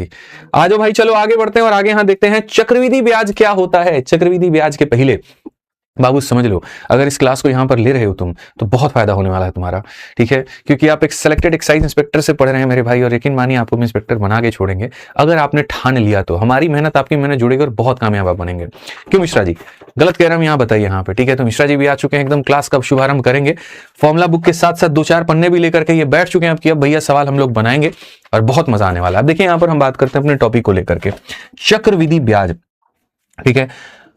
अभी। आ जाओ भाई, चलो आगे बढ़ते हैं और आगे यहाँ देखते हैं चक्रवृद्धि ब्याज क्या होता है। चक्रवृद्धि ब्याज के पहले बाबू समझ लो, अगर इस क्लास को यहां पर ले रहे हो तुम तो बहुत फायदा होने वाला है तुम्हारा, ठीक है, क्योंकि आप एक सिलेक्टेड एक्साइज इंस्पेक्टर से पढ़ रहे हैं मेरे भाई, और यकीन मानिए आपको इंस्पेक्टर बना के छोड़ेंगे अगर आपने ठान लिया तो। हमारी मेहनत आपकी मेहनत जुड़ेगी और बहुत कामयाब आप बनेंगे। क्यों मिश्रा जी गलत कह रहा हूं, यहाँ बताइए यहाँ पे, ठीक है। तो मिश्रा जी भी आ चुके हैं, एकदम क्लास का शुभारंभ करेंगे। फॉर्मुला बुक के साथ साथ 2-4 पन्ने भी लेकर के ये बैठ चुके हैं आपकी। अब भैया सवाल हम लोग बनाएंगे और बहुत मजा आने वाला है। अब देखिए यहाँ पर हम बात करते हैं अपने टॉपिक को लेकर के, चक्रवृद्धि ब्याज, ठीक है।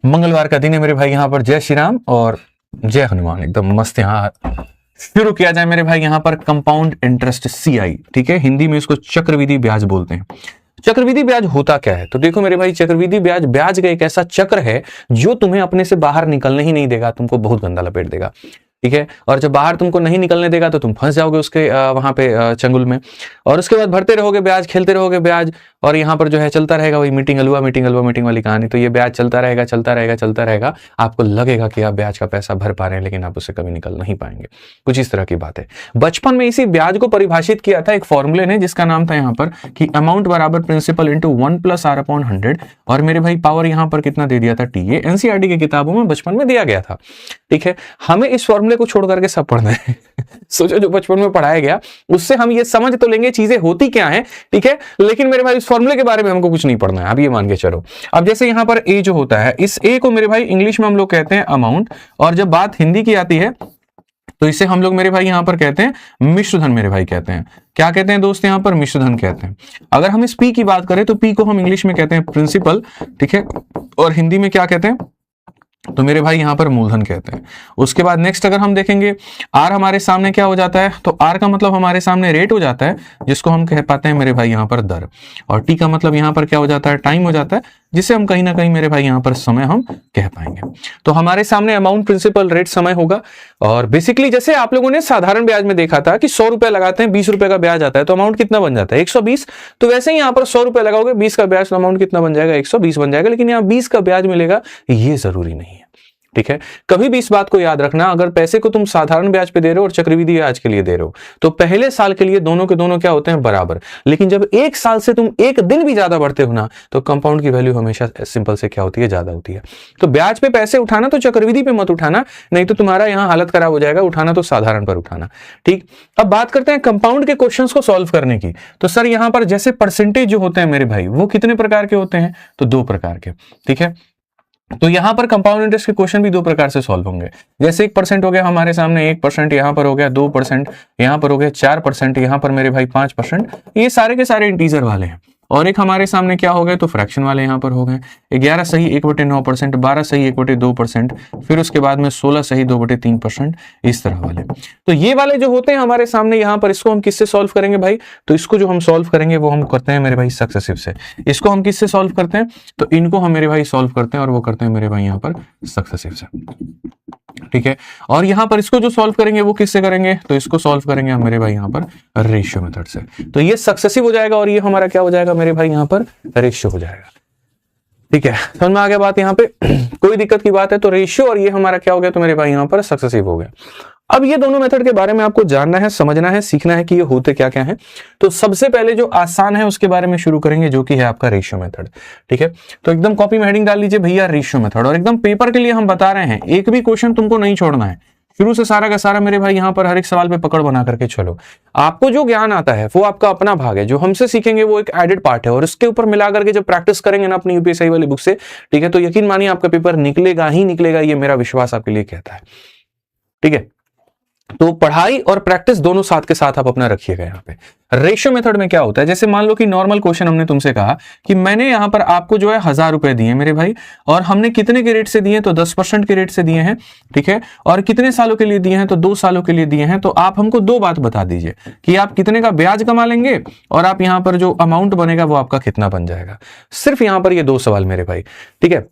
मंगलवार का दिन है मेरे भाई, यहाँ पर जय श्री राम और जय हनुमान, एकदम मस्त। यहाँ शुरू किया जाए मेरे भाई यहाँ पर कंपाउंड इंटरेस्ट CI, ठीक है, हिंदी में इसको चक्रवृद्धि ब्याज बोलते हैं। चक्रवृद्धि ब्याज होता क्या है? तो देखो मेरे भाई, चक्रवृद्धि ब्याज ब्याज का एक ऐसा चक्र है जो तुम्हें अपने से बाहर निकलने ही नहीं देगा, तुमको बहुत गंदा लपेट देगा, ठीक है। और जब बाहर तुमको नहीं निकलने देगा तो तुम फंस जाओगे उसके वहां पे चंगुल में, और उसके बाद भरते रहोगे ब्याज, खेलते रहोगे ब्याज, और यहाँ पर जो है चलता रहेगा वही मीटिंग हलवा मीटिंग वाली कहानी। तो ये ब्याज चलता रहेगा चलता रहेगा चलता रहेगा, आपको लगेगा कि आप ब्याज का पैसा भर पा रहे हैं, लेकिन आप उससे कभी निकल नहीं पाएंगे। कुछ इस तरह की बात है। बचपन में इसी ब्याज को परिभाषित किया था एक फॉर्मूले ने, जिसका नाम था यहाँ पर कि अमाउंट बराबर प्रिंसिपल इंटू 1 + R/100, और मेरे भाई पावर यहाँ पर कितना दे दिया था T। ये NCERT की किताबों में बचपन में दिया गया था, ठीक है। हमें इस फॉर्मूले को छोड़ करके सब पढ़ना है सोचो जो बचपन में पढ़ाया गया उससे हम ये समझ तो लेंगे चीजें होती क्या है, ठीक है, लेकिन मेरे भाई इस फॉर्मूले के बारे में हमको कुछ नहीं पढ़ना है, अब ये मान के चलो। अब जैसे यहाँ पर ए जो होता है, इस ए को मेरे भाई इंग्लिश में हम लोग कहते हैं अमाउंट, और जब बात हिंदी की आती है तो इसे हम लोग मेरे भाई यहाँ पर कहते हैं मिश्रधन, मेरे भाई कहते हैं। क्या कहते हैं दोस्त? यहाँ पर मिश्रधन कहते हैं। अगर हम इस पी की बात करें तो पी को हम इंग्लिश में कहते हैं प्रिंसिपल, ठीक है, और हिंदी में क्या कहते हैं? तो मेरे भाई यहाँ पर मूलधन कहते हैं। उसके बाद नेक्स्ट अगर हम देखेंगे, आर हमारे सामने क्या हो जाता है? तो आर का मतलब हमारे सामने रेट हो जाता है, जिसको हम कह पाते हैं मेरे भाई यहाँ पर दर, और टी का मतलब यहाँ पर क्या हो जाता है? टाइम हो जाता है, जिसे हम कहीं ना कहीं मेरे भाई यहाँ पर समय हम कह पाएंगे। तो हमारे सामने अमाउंट, प्रिंसिपल, रेट, समय होगा। और बेसिकली जैसे आप लोगों ने साधारण ब्याज में देखा था कि 100 रुपए लगाते हैं, 20 रुपए का ब्याज आता है, तो अमाउंट कितना बन जाता है? 120। तो वैसे ही यहाँ पर 100 रुपए लगाओगे, 20 का ब्याज, तो अमाउंट कितना बन जाएगा? 120 बन जाएगा। लेकिन यहाँ 20 का ब्याज मिलेगा ये जरूरी नहीं है, ठीक है। कभी भी इस बात को याद रखना, अगर पैसे को तुम साधारण ब्याज पे दे रहे हो और चक्रवृद्धि ब्याज के लिए दे रहे हो, तो पहले साल के लिए दोनों के दोनों क्या होते हैं? बराबर। लेकिन जब एक साल से तुम एक दिन भी ज्यादा बढ़ते हो ना, तो कंपाउंड की वैल्यू हमेशा सिंपल से क्या होती है? ज्यादा होती है। तो ब्याज पे पैसे उठाना तो चक्रवृद्धि पे मत उठाना, नहीं तो तुम्हारा यहाँ हालत खराब हो जाएगा। उठाना तो साधारण पर उठाना, ठीक। अब बात करते हैं कंपाउंड के क्वेश्चंस को सॉल्व करने की। तो सर यहाँ पर जैसे परसेंटेज जो होते हैं मेरे भाई, वो कितने प्रकार के होते हैं? तो 2 प्रकार के, ठीक है। तो यहां पर कंपाउंड इंटरेस्ट के क्वेश्चन भी 2 प्रकार से सॉल्व होंगे। जैसे 1% हो गया हमारे सामने, 1%, यहां पर हो गया 2%, यहां पर हो गया 4%, यहां पर मेरे भाई 5%। ये सारे के सारे इंटीजर वाले हैं। और एक हमारे सामने क्या हो गए? तो फ्रैक्शन वाले यहां पर हो गए। 11 सही 1/9%, 12 सही 1/2%, फिर उसके बाद में 16 सही 2/3%, इस तरह वाले। तो ये वाले जो होते हैं हमारे सामने यहां पर, इसको हम किससे सॉल्व करेंगे भाई? तो इसको जो हम सॉल्व करेंगे वो हम करते हैं मेरे भाई सक्सेसिव से। इसको हम किससे सॉल्व करते हैं? तो इनको हम मेरे भाई सॉल्व करते हैं, और वो करते हैं मेरे भाई यहां पर सक्सेसिव से, ठीक है। और यहां पर इसको जो सॉल्व करेंगे वो किससे करेंगे? तो इसको सॉल्व करेंगे हम मेरे भाई यहां पर रेशियो मेथड से। तो ये सक्सेसिव हो जाएगा और ये हमारा क्या हो जाएगा मेरे भाई? यहां पर रेशियो हो जाएगा, ठीक है। समझ में आ गया बात? यहाँ पे कोई दिक्कत की बात है? तो रेशियो और ये हमारा क्या हो गया? तो मेरे भाई यहाँ पर सक्सेसिव हो गया। अब ये दोनों मेथड के बारे में आपको जानना है, समझना है, सीखना है कि ये होते क्या क्या है। तो सबसे पहले जो आसान है उसके बारे में शुरू करेंगे, जो कि है आपका रेशियो मेथड, ठीक है। तो एकदम कॉपी में हेडिंग डाल लीजिए भैया रेशियो मेथड, और एकदम पेपर के लिए हम बता रहे हैं, एक भी क्वेश्चन तुमको नहीं छोड़ना है। शुरू से सारा का सारा मेरे भाई यहाँ पर हर एक सवाल पे पकड़ बना करके चलो। आपको जो ज्ञान आता है वो आपका अपना भाग है, जो हमसे सीखेंगे वो एक एडेड पार्ट है, और उसके ऊपर मिला करके जब प्रैक्टिस करेंगे ना अपनी यूपीएससी वाली बुक से, ठीक है, तो यकीन मानिए आपका पेपर निकलेगा ही निकलेगा, ये मेरा विश्वास आपके लिए कहता है, ठीक है। तो पढ़ाई और प्रैक्टिस दोनों साथ के साथ आप अपना रखिएगा। यहाँ पे रेशियो मेथड में क्या होता है? जैसे मान लो कि नॉर्मल क्वेश्चन हमने तुमसे कहा कि मैंने यहाँ पर आपको जो है 1000 रुपए दिए मेरे भाई, और हमने कितने के रेट से दिए? तो 10% के रेट से दिए हैं, ठीक है। और कितने सालों के लिए दिए हैं? तो 2 सालों के लिए दिए हैं। तो आप हमको 2 बात बता दीजिए कि आप कितने का ब्याज कमा लेंगे, और आप यहाँ पर जो अमाउंट बनेगा वो आपका कितना बन जाएगा। सिर्फ यहाँ पर ये 2 सवाल मेरे भाई, ठीक है।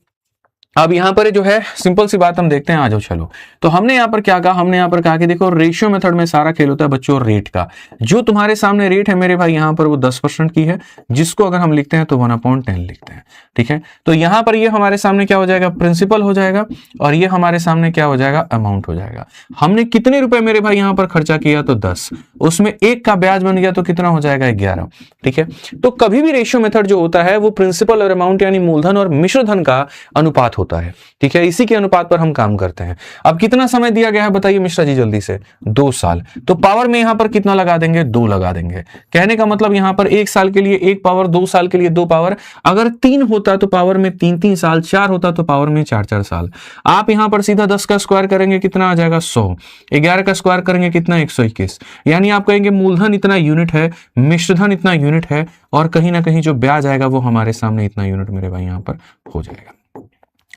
अब यहाँ पर जो है सिंपल सी बात हम देखते हैं, आ जाओ चलो। तो हमने यहाँ पर क्या कहा, हमने यहाँ पर कहा कि देखो रेशियो मेथड में सारा खेल होता है बच्चों रेट का। जो तुम्हारे सामने रेट है मेरे भाई यहाँ पर वो 10% की है, जिसको अगर हम लिखते हैं तो 1/10 लिखते हैं, ठीक है। तो यहाँ पर ये हमारे सामने क्या हो जाएगा, प्रिंसिपल हो जाएगा, और ये हमारे सामने क्या हो जाएगा, अमाउंट हो जाएगा। हमने कितने रुपए मेरे भाई यहाँ पर खर्चा किया, तो 10, उसमें 1 का ब्याज बन गया तो कितना हो जाएगा, 11, ठीक है। तो कभी भी रेशियो मेथड जो होता है वो प्रिंसिपल और अमाउंट यानी मूलधन और मिश्र धन का अनुपात होता है, ठीक है। इसी के अनुपात पर हम काम करते हैं। अब कितना समय दिया गया है बताइए मिश्रा जी जल्दी से, 2 साल। तो पावर में यहां पर कितना लगा देंगे, 2 लगा देंगे। कहने का मतलब यहां पर 1 साल के लिए 1 पावर, 2 साल के लिए 2 पावर, अगर 3 होता तो पावर में 3 साल, 4 होता तो पावर में 4 साल। आप यहां पर सीधा 10 का स्क्वायर करेंगे कितना आ जाएगा, 100। 11 का स्क्वायर करेंगे कितना, 121। यानी आप कहेंगे मूलधन इतना यूनिट है, मिश्रधन इतना यूनिट है, और कहीं ना कहीं जो ब्याज आएगा वो हमारे सामने इतना यूनिट मेरे भाई यहां पर हो जाएगा,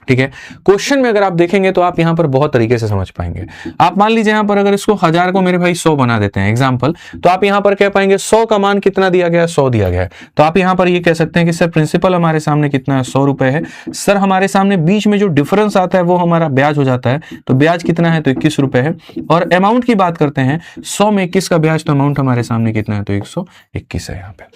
ठीक है। क्वेश्चन में अगर आप देखेंगे तो आप यहां पर बहुत तरीके से समझ पाएंगे। आप मान लीजिए यहां पर अगर इसको 1000 को मेरे भाई 100 बना देते हैं एग्जांपल, तो आप यहां पर कह पाएंगे 100 का मान कितना दिया गया है, 100 दिया गया है। तो आप यहां पर ये कह सकते हैं कि सर प्रिंसिपल हमारे सामने कितना है, 100 रुपए है। सर हमारे सामने बीच में जो डिफरेंस आता है वो हमारा ब्याज हो जाता है, तो ब्याज कितना है, तो 21 रुपए है। और अमाउंट की बात करते हैं, 100 में 21 का ब्याज, तो अमाउंट हमारे सामने कितना है, तो 121 है। यहाँ पे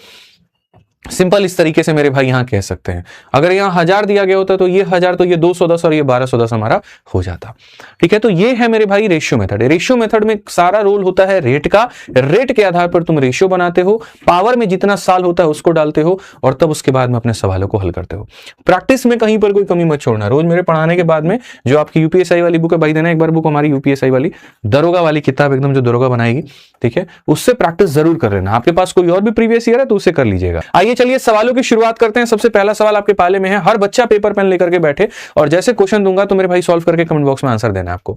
सिंपल इस तरीके से मेरे भाई यहां कह सकते हैं। अगर यहां 1000 दिया गया होता तो ये 1000, तो ये 210 और ये 1210 हमारा हो जाता, ठीक है। तो ये है मेरे भाई रेशियो मेथड। रेशियो मेथड में सारा रोल होता है रेट का। रेट के आधार पर तुम रेशियो बनाते हो, पावर में जितना साल होता है उसको डालते हो, और तब उसके बाद में अपने सवालों को हल करते हो। प्रैक्टिस में कहीं पर कोई कमी मत छोड़ना। रोज मेरे पढ़ाने के बाद में जो आपकी यूपीएसआई वाली बुक है, भाई देना एक बार बुक हमारी यूपीएसआई वाली, दरोगा वाली किताब एकदम जो दरोगा बनाएगी, ठीक है, उससे प्रैक्टिस जरूर कर लेना। आपके पास कोई और भी प्रीवियस ईयर है तो उससे कर लीजिएगा। आइए चलिए सवालों की शुरुआत करते हैं। सबसे पहला सवाल आपके पाले में है, हर बच्चा पेपर पेन लेकर के बैठे, और जैसे क्वेश्चन दूंगा तो मेरे भाई सॉल्व करके कमेंट बॉक्स में आंसर देना है आपको।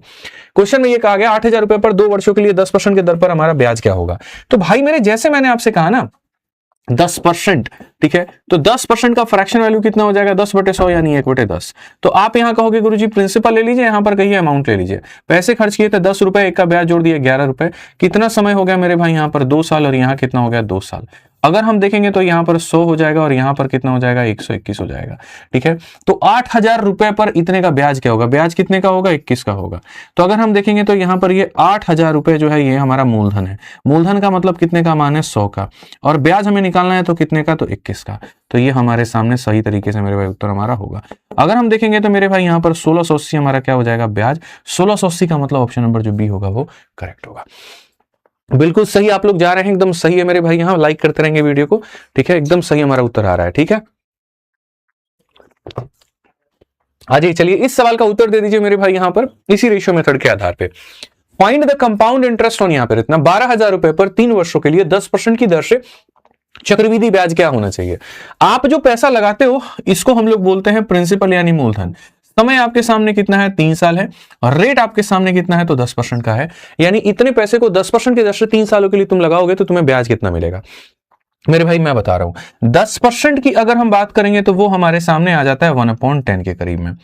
क्वेश्चन में ये कहा गया 8000 रुपए पर 2 वर्षों के लिए 10% के दर पर हमारा ब्याज क्या होगा। तो भाई मेरे जैसे मैंने आपसे कहा ना 10%, ठीक है, तो 10% का फ्रैक्शन वैल्यू कितना हो जाएगा, 10/100 यानी 1/10। तो आप यहां कहोगे गुरुजी प्रिंसिपल ले लीजिए, यहां पर कहिए अमाउंट ले लीजिए। पैसे खर्च किए थे 10 रुपए, 1 का ब्याज जोड़ दिया 11 रुपए। कितना समय हो गया मेरे भाई यहां पर, 2 साल, और यहां कितना हो गया, 2 साल। अगर हम देखेंगे तो यहां पर 100 हो जाएगा और यहां पर कितना हो जाएगा, 121 हो जाएगा, ठीक है। तो 8000 रुपए पर इतने का ब्याज क्या होगा, ब्याज कितने का होगा, 21 का होगा। तो अगर हम देखेंगे तो यहां पर ये 8000 रुपए जो है ये हमारा मूलधन है। मूलधन का मतलब कितने का, मान है 100 का, और ब्याज हमें निकालना है तो कितने का, तो 21 का। तो ये हमारे सामने सही तरीके से मेरे भाई उत्तर हमारा होगा। अगर हम देखेंगे तो मेरे भाई यहां पर 1680 हमारा क्या हो जाएगा, ब्याज। 1680 का मतलब ऑप्शन नंबर जो बी होगा वो करेक्ट होगा। बिल्कुल सही आप लोग जा रहे हैं, एकदम सही है मेरे भाई। यहां लाइक करते रहेंगे वीडियो को, ठीक है, एकदम सही हमारा उत्तर आ रहा है, ठीक है। आइए चलिए इस सवाल का उत्तर दे दीजिए मेरे भाई यहां पर इसी रेशियो मेथड के आधार पे। Find the compound interest on, यहां पर इतना 12000 रुपए पर 3 वर्षों के लिए 10% की दर से चक्रवृद्धि ब्याज क्या होना चाहिए। आप जो पैसा लगाते हो इसको हम लोग बोलते हैं प्रिंसिपल यानी मूलधन। समय आपके सामने कितना है, 3 साल है, और रेट आपके सामने कितना है, तो 10% का है। यानी इतने पैसे को 10% की दर से 3 सालों के लिए तुम लगाओगे तो तुम्हें ब्याज कितना मिलेगा मेरे भाई, मैं बता रहा हूं। 10% की अगर हम बात करेंगे तो वो हमारे सामने आ जाता है 1/10 के करीब में,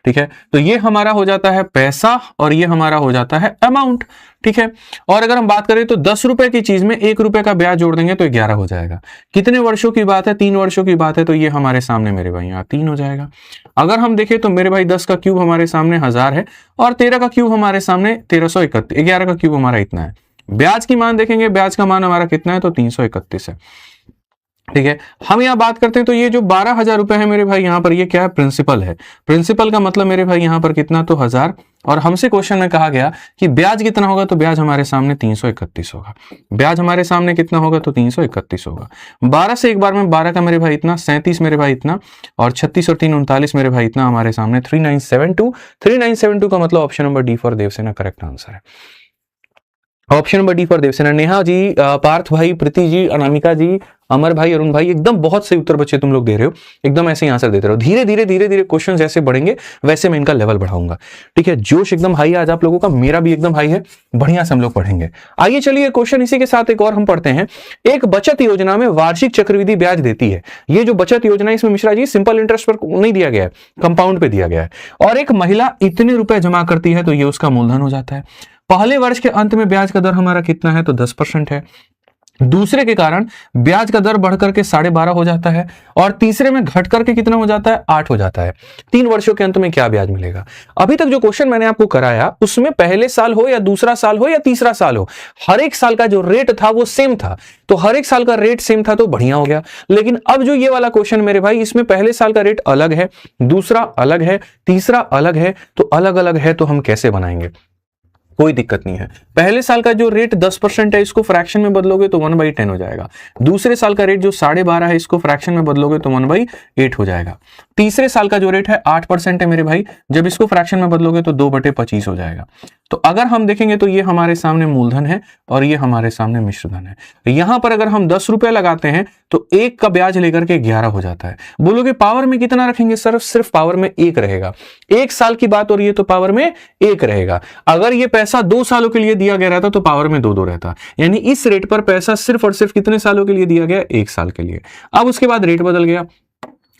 ठीक है। तो ये हमारा हो जाता है पैसा और ये हमारा हो जाता है अमाउंट, ठीक है। और अगर हम बात करें तो 10 रुपए की चीज में 1 रुपए का ब्याज जोड़ देंगे तो 11 हो जाएगा। कितने वर्षों की बात है, 3 वर्षों की बात है, तो ये हमारे सामने मेरे भाई यहाँ 3 हो जाएगा। अगर हम देखें तो मेरे भाई 10 का क्यूब हमारे सामने 1000 है, और 13 का क्यूब हमारे सामने 1331, 11 का क्यूब हमारा इतना है। ब्याज की मान देखेंगे, ब्याज का मान हमारा कितना है, तो 331 है, ठीक है। हम यहां बात करते हैं तो ये जो 12000 रुपए है मेरे भाई यहां पर ये क्या है, प्रिंसिपल है। प्रिंसिपल का मतलब मेरे भाई यहां पर कितना, तो 1000, और हमसे क्वेश्चन में कहा गया कि ब्याज कितना होगा, तो ब्याज हमारे सामने 331 होगा। ब्याज हमारे सामने कितना होगा, तो 331 होगा। 12 से एक बार में 12 का मेरे भाई इतना, 37 मेरे भाई इतना, और 36 और 3 39 मेरे भाई इतना हमारे सामने 3972। 3972 का मतलब option number D for Devsena correct answer है। Option number D for Devsena. Neha ji, Parth भाई, प्रीति जी, अनामिका जी, अमर भाई, अरुण भाई, एकदम बहुत सही उत्तर बच्चे तुम लोग दे रहे हो। एकदम ऐसे ही आंसर देते रहो। धीरे धीरे धीरे धीरे क्वेश्चन जैसे बढ़ेंगे वैसे मैं इनका लेवल बढ़ाऊंगा, ठीक है। जोश एकदम हाई है आज आप लोगों का, मेरा भी एकदम हाई है। बढ़िया से हम लोग पढ़ेंगे। आइए चलिए क्वेश्चन इसी के साथ एक और हम पढ़ते हैं। एक बचत योजना में वार्षिक चक्रवृद्धि ब्याज देती है। ये जो बचत योजना है इसमें मिश्रा जी सिंपल इंटरेस्ट पर नहीं दिया गया है, कंपाउंड पे दिया गया है। और एक महिला इतने रुपए जमा करती है तो ये उसका मूलधन हो जाता है। पहले वर्ष के अंत में ब्याज का दर हमारा कितना है, तो 10% है। दूसरे के कारण ब्याज का दर बढ़कर के 12.5 हो जाता है, और तीसरे में घट करके कितना हो जाता है, 8 हो जाता है। 3 वर्षों के अंत में क्या ब्याज मिलेगा? अभी तक जो क्वेश्चन मैंने आपको कराया उसमें पहले साल हो या दूसरा साल हो या तीसरा साल हो, हर एक साल का जो रेट था वो सेम था। तो हर एक साल का रेट सेम था तो बढ़िया हो गया। लेकिन अब जो ये वाला क्वेश्चन मेरे भाई, इसमें पहले साल का रेट अलग है, दूसरा अलग है, तीसरा अलग है, तो अलग अलग है तो हम कैसे बनाएंगे? कोई दिक्कत नहीं है। पहले साल का जो रेट 10% है इसको फ्रैक्शन में बदलोगे तो 1/10 हो जाएगा। दूसरे साल का रेट जो 12.5 है इसको फ्रैक्शन में बदलोगे तो 1/8 हो जाएगा। तीसरे साल का जो रेट है 8% है मेरे भाई, जब इसको फ्रैक्शन में बदलोगे तो 2/25 हो जाएगा। तो अगर हम देखेंगे तो ये हमारे सामने मूलधन है और ये हमारे सामने मिश्रधन है। यहां पर अगर हम 10 रुपए लगाते हैं तो 1 का ब्याज लेकर के 11 हो जाता है। बोलोगे पावर में कितना रखेंगे सर? सिर्फ पावर में 1 रहेगा। 1 साल की बात हो रही है तो पावर में 1 रहेगा। अगर ये पैसा 2 सालों के लिए दिया गया रहता तो पावर में 2 रहता। यानी इस रेट पर पैसा सिर्फ और सिर्फ कितने सालों के लिए दिया गया? 1 साल के लिए। अब उसके बाद रेट बदल गया,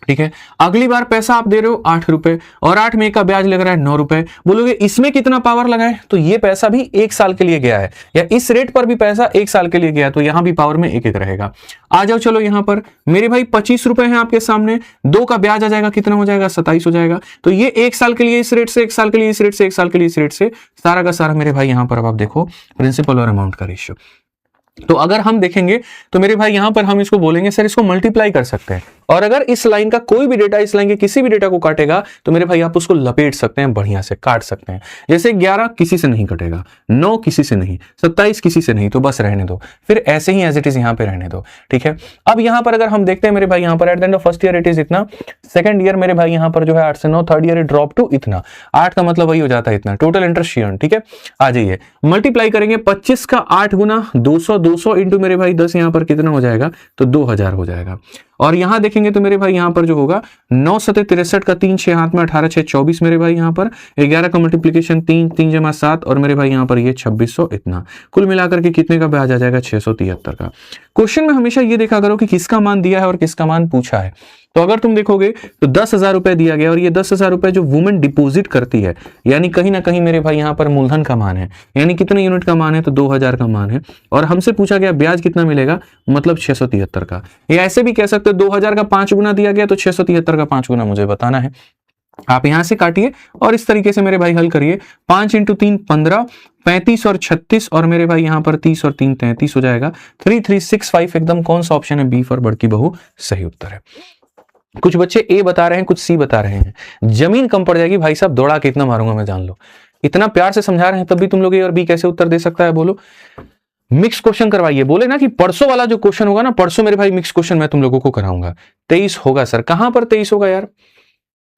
ठीक है। अगली बार पैसा आप दे रहे हो 8 रुपए और 8 में 1 का ब्याज लग रहा है 9 रुपए। बोलोगे इसमें कितना पावर लगाए? तो ये पैसा भी 1 साल के लिए गया है, या इस रेट पर भी पैसा 1 साल के लिए गया है, तो यहां भी पावर में 1 रहेगा। आ जाओ चलो यहां पर मेरे भाई 25 रुपए हैं आपके सामने, 2 का ब्याज आ जाएगा, कितना हो जाएगा? 27 हो जाएगा। तो ये 1 साल के लिए इस रेट से, 1 साल के लिए इस रेट से, 1 साल के लिए इस रेट से, सारा का सारा मेरे भाई यहां पर अब आप देखो प्रिंसिपल और अमाउंट का रेशियो। तो अगर हम देखेंगे तो मेरे भाई यहां पर हम इसको बोलेंगे सर इसको मल्टीप्लाई कर सकते हैं, और अगर इस लाइन का कोई भी डेटा इस लाइन के किसी भी डेटा को काटेगा तो मेरे भाई आप उसको लपेट सकते हैं, बढ़िया से काट सकते हैं। जैसे 11 किसी से नहीं कटेगा, 9 किसी से नहीं, 27 किसी से नहीं, तो बस रहने दो, फिर ऐसे ही एज इट इज यहां पे रहने दो, ठीक है। अब यहां पर अगर हम देखते हैं मेरे भाई, यहां पर at the end of first year it is इतना, सेकंड ईयर मेरे भाई यहां पर जो है 8 से 9, थर्ड ईयर ड्रॉप टू इतना, 8 का मतलब वही हो जाता है इतना, टोटल इंटरेस्ट अर्न, ठीक है। आ जाइए मल्टीप्लाई करेंगे, 25 का 8 गुना 200, 200 इंटू मेरे भाई 10, यहां पर कितना हो जाएगा? तो 2000 हो जाएगा। और यहां देखेंगे तो मेरे भाई यहां पर जो होगा 9 सते 63 का 3 6 हाथ में 18 6 24 मेरे भाई, यहां पर 11 का मल्टीप्लीकेशन 3 3 जमा 7 और मेरे भाई यहां पर ये 2600 इतना, कुल मिलाकर के कितने का ब्याज आ जाएगा? 673 का। क्वेश्चन में हमेशा ये देखा करो कि किसका मान दिया है और किसका मान पूछा है। तो अगर तुम देखोगे तो 10,000 रुपए दिया गया और ये 10,000 रुपए जो वुमेन डिपॉजिट करती है, यानी कहीं ना कहीं मेरे भाई यहां पर मूलधन का मान है, यानी कितने यूनिट का मान है? तो 2000 का मान है। और हमसे पूछा गया ब्याज कितना मिलेगा, मतलब 673 का। या ऐसे भी कह सकते हो 2000 का 5 गुना दिया गया तो 673 का 5 गुना मुझे बताना है। आप यहां से काटिए और इस तरीके से मेरे भाई हल करिए। 5 इंटू 3 15, 35 और 36 और मेरे भाई यहां पर 30 और 3 33 हो जाएगा। 3365 एकदम कौन सा ऑप्शन है? बी फॉर बड़की बहू सही उत्तर है। कुछ बच्चे ए बता रहे हैं, कुछ सी बता रहे हैं। जमीन कम पड़ जाएगी भाई साहब, दौड़ा के इतना मारूंगा मैं, जान लो। इतना प्यार से समझा रहे हैं तब भी तुम लोग ए और बी कैसे उत्तर दे सकता है? बोलो मिक्स क्वेश्चन करवाइए। बोले ना कि परसों वाला जो क्वेश्चन होगा ना, परसों मेरे भाई मिक्स क्वेश्चन मैं तुम लोगों को कराऊंगा। 23 होगा सर, कहां पर 23 होगा यार?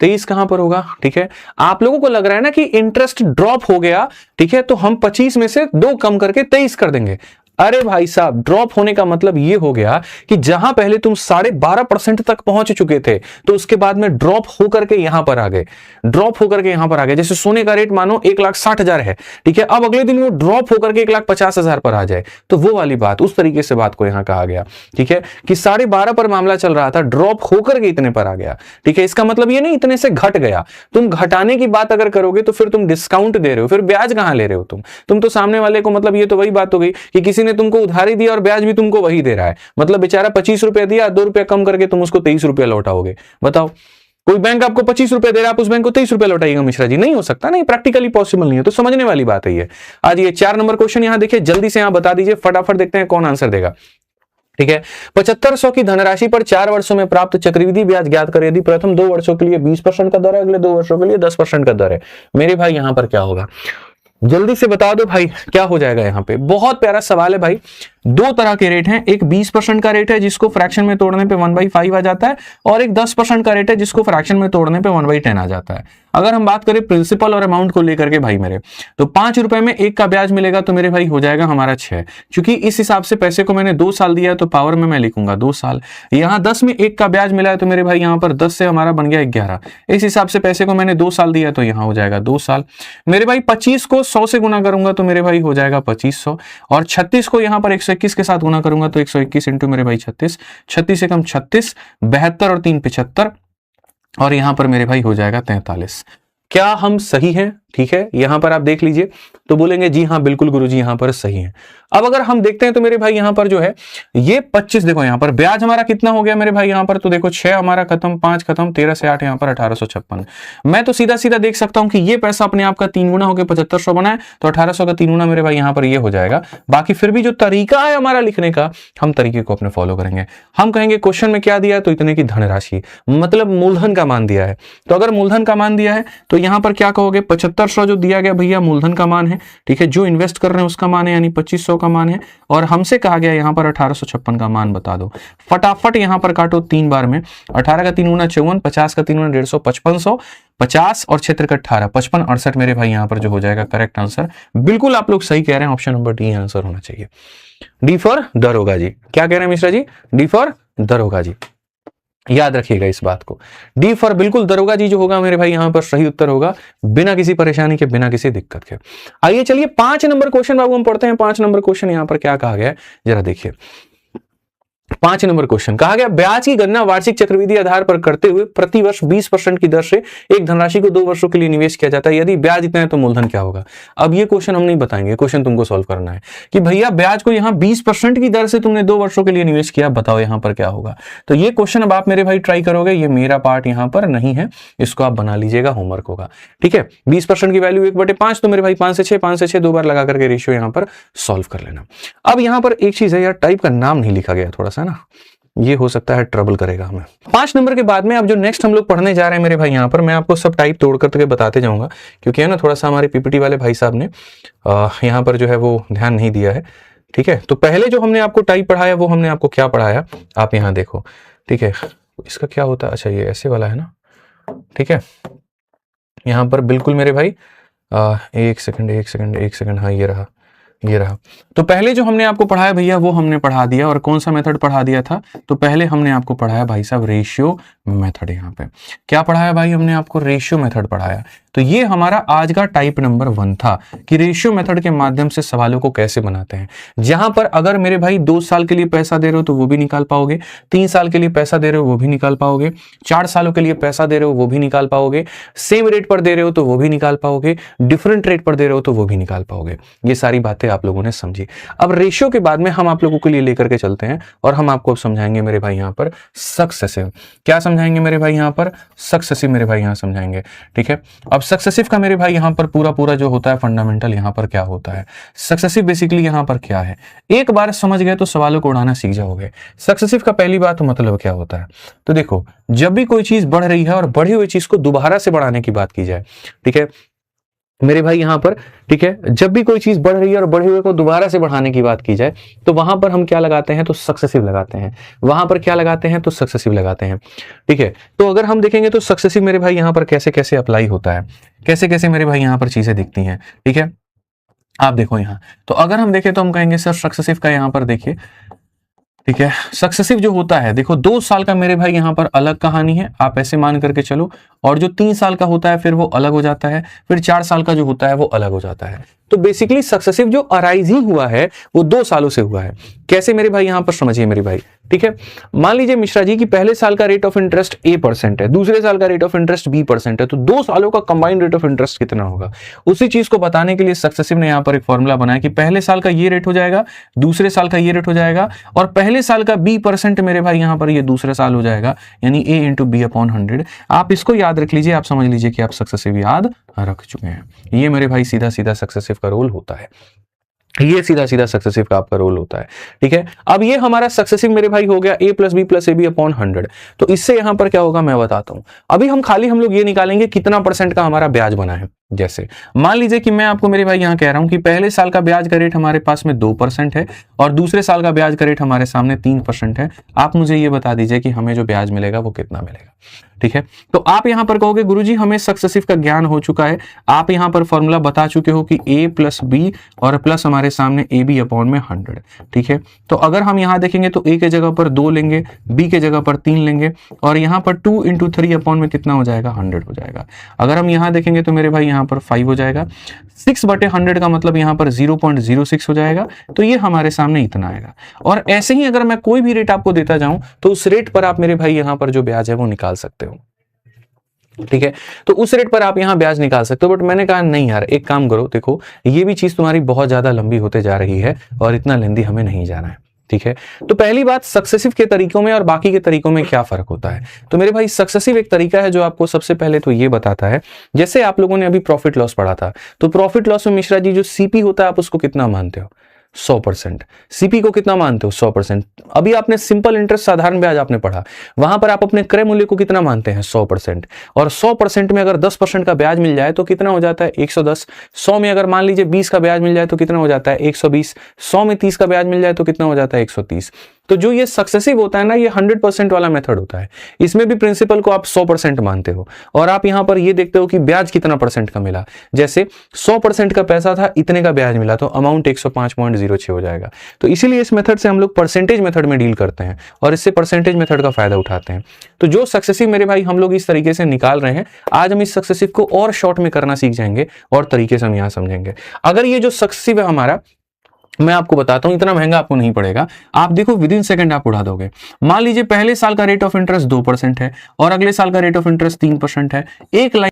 23 कहां पर होगा? ठीक है, आप लोगों को लग रहा है ना कि इंटरेस्ट ड्रॉप हो गया, ठीक है, तो हम 25 में से 2 कम करके 23 कर देंगे। अरे भाई साहब, ड्रॉप होने का मतलब यह हो गया कि जहां पहले तुम 12.5% तक पहुंच चुके थे तो उसके बाद में ड्रॉप होकर के यहां पर आ गए, ड्रॉप होकर के यहां पर आ गए। जैसे सोने का रेट मानो 1,60,000 है, ठीक है, अब अगले दिन वो ड्रॉप होकर के 1,50,000 पर आ जाए, तो वो वाली बात, उस तरीके से बात को यहां कहा गया, ठीक है, कि 12.5 पर मामला चल रहा था, ड्रॉप होकर के इतने पर आ गया, ठीक है। इसका मतलब ये नहीं इतने से घट गया। तुम घटाने की बात अगर करोगे तो फिर तुम डिस्काउंट दे रहे हो, फिर ब्याज कहां ले रहे हो तुम तो सामने वाले को, मतलब ये तो वही बात हो गई कि किसी ने तुमको उधारी दिया और ब्याज भी तुमको वही दे रहा है, मतलब बेचारा 25 रुपए दिया, 2 रुपए कम करके तुम उसको 23 रुपए लौटाओगे। बताओ, कोई बैंक आपको 25 रुपए दे रहा है, आप उस बैंक को 23 रुपए लौटाइएगा मिश्रा जी? नहीं हो सकता, नहीं, प्रैक्टिकली पॉसिबल नहीं है। तो समझने वाली बात है ये। आज ये 4 नंबर क्वेश्चन यहां देखिए, जल्दी से यहां बता दीजिए, फटाफट देखते हैं कौन आंसर देगा, ठीक है। 7500 की धनराशि पर 4 वर्षों में प्राप्त चक्रवृद्धि ब्याज ज्ञात करें। यदि प्रथम 2 वर्षों के लिए 20% का दर है, अगले 2 वर्षों के लिए 10% का दर है, मेरे भाई यहां पर क्या होगा? जल्दी से बता दो भाई, क्या हो जाएगा? यहां पे बहुत प्यारा सवाल है भाई। 2 तरह के रेट हैं, एक 20% का रेट है जिसको फ्रैक्शन में तोड़ने पे 1/5 आ जाता है, और एक 10% का रेट है जिसको फ्रैक्शन में तोड़ने पे 1/10 आ जाता है। अगर हम बात करें प्रिंसिपल और अमाउंट को लेकर के भाई मेरे, तो 5 रुपए में 1 का ब्याज मिलेगा, तो मेरे भाई हो जाएगा हमारा 6। क्योंकि इस हिसाब से पैसे को मैंने 2 साल दिया है तो पावर में मैं लिखूंगा 2 साल। यहां 10 में 1 का ब्याज मिला है तो मेरे भाई यहां पर 10 से हमारा बन गया 11। इस हिसाब से पैसे को मैंने 2 साल दिया तो यहां हो जाएगा 2 साल। मेरे भाई 25 को 100 से गुना करूंगा तो मेरे भाई हो जाएगा 2500, और 36 को यहां पर 121 के साथ गुना करूंगा तो 121 इंटू मेरे भाई 36, 36 से कम 36, 72 और 3 75, और यहां पर मेरे भाई हो जाएगा 43। क्या हम सही हैं? ठीक है, यहां पर आप देख लीजिए तो बोलेंगे जी हाँ बिल्कुल गुरुजी यहां पर सही है। अब अगर हम देखते हैं तो मेरे भाई यहां पर जो है ये 25, देखो यहां पर ब्याज हमारा कितना हो गया मेरे भाई यहां पर, तो देखो 6 हमारा खत्म, 5 खत्म, 13 से 8 यहां पर 1856। मैं तो सीधा सीधा देख सकता हूं कि ये पैसा अपने आप का 3 गुना होकर 7500 बना है, तो 1800 का 3 गुना मेरे भाई यहां पर ये हो जाएगा। बाकी फिर भी जो तरीका है हमारा लिखने का, हम तरीके को अपने फॉलो करेंगे। हम कहेंगे क्वेश्चन में क्या दिया है, तो इतने की धनराशि, मतलब मूलधन का मान दिया है। तो अगर मूलधन का मान दिया है तो यहां पर क्या कहोगे, 7500 जो दिया गया भैया मूलधन का मान है, ठीक है, जो इन्वेस्ट कर रहे हैं उसका मान है, यानी 2500 का मान है, और हमसे कहा गया यहां पर 1856 का मान बता दो। फटाफट यहां पर काटो 3 बार में, 18 का 3 गुना 54, 50 का 3 गुना 150, 5500, 50 और क्षेत्र का 18, 55, 68 मेरे भाई यहां पर जो हो जाएगा करेक्ट आंसर। बिल्कुल आप लोग सही कह रहे हैं, ऑप्शन नंबर डी आंसर होना चाहिए। डी फॉर दरोगा जी। क्या कह रहे हैं मिश्रा जी, डी फॉर दरोगा जी, याद रखिएगा इस बात को। डी फॉर बिल्कुल दरोगा जी जो होगा मेरे भाई यहां पर सही उत्तर होगा, बिना किसी परेशानी के, बिना किसी दिक्कत के। आइए चलिए 5 नंबर क्वेश्चन बाबू हम पढ़ते हैं। 5 नंबर क्वेश्चन यहां पर क्या कहा गया है जरा देखिए। 5 नंबर क्वेश्चन कहा गया ब्याज की गणना वार्षिक चक्रवृद्धि आधार पर करते हुए प्रति वर्ष 20% की दर से एक धनराशि को 2 वर्षों के लिए निवेश किया जाता है। यदि ब्याज इतना है तो मूलधन क्या होगा। अब ये क्वेश्चन हम नहीं बताएंगे, क्वेश्चन तुमको सॉल्व करना है कि भैया ब्याज को यहाँ 20% की दर से तुमने 2 वर्षों के लिए निवेश किया, बताओ यहाँ पर क्या होगा। तो ये क्वेश्चन अब आप मेरे भाई ट्राई करोगे, ये मेरा पार्ट यहाँ पर नहीं है, इसको आप बना लीजिएगा, होमवर्क होगा, ठीक है। 20% की वैल्यू 1/5, तो मेरे भाई 5 से 6, 5 से 6 2 बार लगा करके रेशियो यहाँ पर सॉल्व कर लेना। अब यहाँ पर एक चीज है यार, टाइप का नाम नहीं लिखा गया थोड़ा सा ना, ये हो सकता है ट्रबल करेगा हमें। 5 नंबर के बाद में अब जो नेक्स्ट हम लोग पढ़ने जा रहे हैं मेरे भाई यहाँ पर, मैं आपको सब टाइप तोड़ करके बताते जाऊंगा, क्योंकि है ना थोड़ा सा हमारे पीपीटी वाले भाई साहब ने यहाँ पर जो है वो ध्यान नहीं दिया है, ठीक है। तो पहले जो हमने आपको टाइप पढ़ाया वो हमने आपको क्या पढ़ाया, आप यहाँ देखो, ठीक है। इसका क्या होता है, अच्छा ये ऐसे वाला है ना, ठीक है। यहाँ पर बिल्कुल मेरे भाई एक सेकंड, हाँ ये रहा। तो पहले जो हमने आपको पढ़ाया भैया वो हमने पढ़ा दिया, और कौन सा मेथड पढ़ा दिया था, तो पहले हमने आपको पढ़ाया भाई साहब रेशियो मेथड। यहाँ पे क्या पढ़ाया भाई हमने आपको, रेशियो मेथड पढ़ाया। तो ये हमारा आज का टाइप नंबर 1 था कि रेशियो मेथड के माध्यम से सवालों को कैसे बनाते हैं, जहां पर अगर मेरे भाई 2 साल के लिए पैसा दे रहे हो तो वो भी निकाल पाओगे, 3 साल के लिए पैसा दे रहे हो वो भी निकाल पाओगे, 4 सालों के लिए पैसा दे रहे हो वो भी निकाल पाओगे, सेम रेट पर दे रहे हो तो वो भी निकाल पाओगे, डिफरेंट रेट पर दे रहे हो तो वो भी निकाल पाओगे। ये सारी बातें आप लोगों ने समझी। अब रेशियो के बाद में हम आप लोगों के लिए लेकर के चलते हैं और हम आपको समझाएंगे मेरे भाई यहाँ पर सक्सेसिव। क्या समझाएंगे मेरे भाई यहाँ पर, सक्सेसिव मेरे भाई यहाँ समझाएंगे, ठीक है। अब सक्सेसिव का मेरे भाई यहाँ पर पूरा जो होता है फंडामेंटल यहाँ पर क्या होता है, सक्सेसिव बेसिकली यहाँ पर क्या है, एक बार समझ गए तो सवालों को उड़ाना सीख जाओगे। सक्सेसिव का पहली बात मतलब क्या होता है, तो देखो जब भी कोई चीज बढ़ रही है और बढ़ी हुई चीज को दोबारा से बढ़ाने की बात की जाए, ठीक है मेरे भाई यहाँ पर, ठीक है, जब भी कोई चीज बढ़ रही है और बढ़े हुए को दोबारा से बढ़ाने की बात की जाए तो वहां पर हम क्या लगाते हैं, तो सक्सेसिव लगाते हैं। वहां पर क्या लगाते हैं, तो सक्सेसिव लगाते हैं, ठीक है। तो अगर हम देखेंगे तो सक्सेसिव मेरे भाई यहाँ पर कैसे कैसे अप्लाई होता है, कैसे कैसे मेरे भाई यहाँ पर चीजें दिखती हैं, ठीक है। आप देखो यहाँ, तो अगर हम देखें तो हम कहेंगे सर सक्सेसिव का यहाँ पर देखिए, ठीक है, सक्सेसिव जो होता है देखो 2 साल का मेरे भाई यहाँ पर अलग कहानी है, आप ऐसे मान करके चलो, और जो 3 साल का होता है फिर वो अलग हो जाता है, फिर 4 साल का जो होता है वो अलग हो जाता है। तो बेसिकली सक्सेसिव जो अराइजिंग हुआ है वो 2 सालों से हुआ है। कैसे मेरे भाई यहाँ पर समझिए मेरे भाई, ठीक है। मान लीजिए मिश्रा जी की पहले साल का रेट ऑफ इंटरेस्ट A% है, दूसरे साल का रेट ऑफ इंटरेस्ट B% है, तो 2 सालों का कंबाइंड रेट ऑफ इंटरेस्ट कितना होगा, उसी चीज को बताने के लिए सक्सेसिव ने यहाँ पर एक फॉर्मूला बनाया कि पहले साल का ये रेट हो जाएगा, दूसरे साल का ये रेट हो जाएगा, और पहले साल का B% मेरे भाई यहाँ पर ये दूसरा साल हो जाएगा, यानी A × B/100। आप इसको याद रख लीजिए, आप समझ लीजिए कि आप सक्सेसिव याद रख चुके हैं। ये मेरे भाई सीधा सीधा सक्सेसिव का रोल होता है, ये सीधा सीधा सक्सेसिव का आपका रोल होता है, ठीक है। अब ये हमारा सक्सेसिव मेरे भाई हो गया A + B + AB/100। तो इससे यहां पर क्या होगा मैं बताता हूं। अभी हम लोग ये निकालेंगे कितना % का हमारा ब्याज बना है। जैसे मान लीजिए कि मैं आपको मेरे भाई यहां कह रहा हूं कि पहले साल का ब्याज का रेट हमारे पास में 2% है और दूसरे साल का ब्याज का रेट हमारे सामने 3% है। आप मुझे ये बता दीजिए कि हमें जो ब्याज मिलेगा वो कितना मिलेगा, ठीक है। तो आप यहां पर कहोगे गुरुजी हमें सक्सेसिव का ज्ञान हो चुका है, आप यहां पर फॉर्मूला बता चुके हो कि A + B और प्लस हमारे सामने AB/100, ठीक है। तो अगर हम यहां देखेंगे तो A के जगह पर 2 लेंगे, B के जगह पर 3 लेंगे, और यहां पर 2 × 3 में कितना हो जाएगा, 100 हो जाएगा। अगर हम यहां देखेंगे तो मेरे भाई यहां पर 5 हो जाएगा, 6/100 का मतलब यहां पर 0.06 हो जाएगा। तो ये हमारे सामने इतना आएगा। और ऐसे ही अगर मैं कोई भी रेट आपको देता जाऊं तो उस रेट पर आप मेरे भाई यहां पर जो ब्याज है वो निकाल सकते हो। ठीक है, तो उस रेट पर आप यहाँ ब्याज निकाल सकते हो। बट मैंने कहा नहीं यार, एक काम करो, देखो ये भी चीज तुम्हारी बहुत ज्यादा लंबी होते जा रही है और इतना लेंदी हमें नहीं जाना है। ठीक है, तो पहली बात, सक्सेसिव के तरीकों में और बाकी के तरीकों में क्या फर्क होता है। तो मेरे भाई सक्सेसिव एक तरीका है जो आपको सबसे पहले तो ये बताता है, जैसे आप लोगों ने अभी प्रॉफिट लॉस पढ़ा था, तो प्रॉफिट लॉस में मिश्रा जी जो सीपी होता है आप उसको कितना मानते हो? 100%। सीपी को कितना मानते हो? 100%। अभी आपने सिंपल इंटरेस्ट, साधारण ब्याज आपने पढ़ा, वहां पर आप अपने क्रय मूल्य को कितना मानते हैं? 100%। और 100% में अगर 10% का ब्याज मिल जाए तो कितना हो जाता है? 110। 100 में अगर मान लीजिए 20 का ब्याज मिल जाए तो कितना हो जाता है? 120। 100 में 30 का ब्याज मिल जाए तो कितना हो जाता है? 130। तो जो ये सक्सेसिव होता है ना, ये 100% वाला मेथड होता है। इसमें भी प्रिंसिपल को आप 100% मानते हो और आप यहां पर ये देखते हो कि ब्याज कितना परसेंट का मिला। जैसे 100% का पैसा था, इतने का ब्याज मिला, तो अमाउंट 105.06 हो जाएगा। तो इसीलिए इस मेथड से हम लोग परसेंटेज मेथड में डील करते हैं और इससे परसेंटेज मेथड का फायदा उठाते हैं। तो जो सक्सेसिव मेरे भाई हम लोग इस तरीके से निकाल रहे हैं, आज हम इस सक्सेसिव को और शॉर्ट में करना सीख जाएंगे और तरीके से हम यहां समझेंगे। अगर ये जो सक्सेसिव है हमारा, मैं आपको बताता हूं, इतना महंगा आपको नहीं पड़ेगा, आप देखो विद इन सेकंड आप उड़ा दोगे। मान लीजिए पहले साल का रेट ऑफ इंटरेस्ट 2% है और अगले साल का रेट ऑफ इंटरेस्ट 3% है। एक लाइन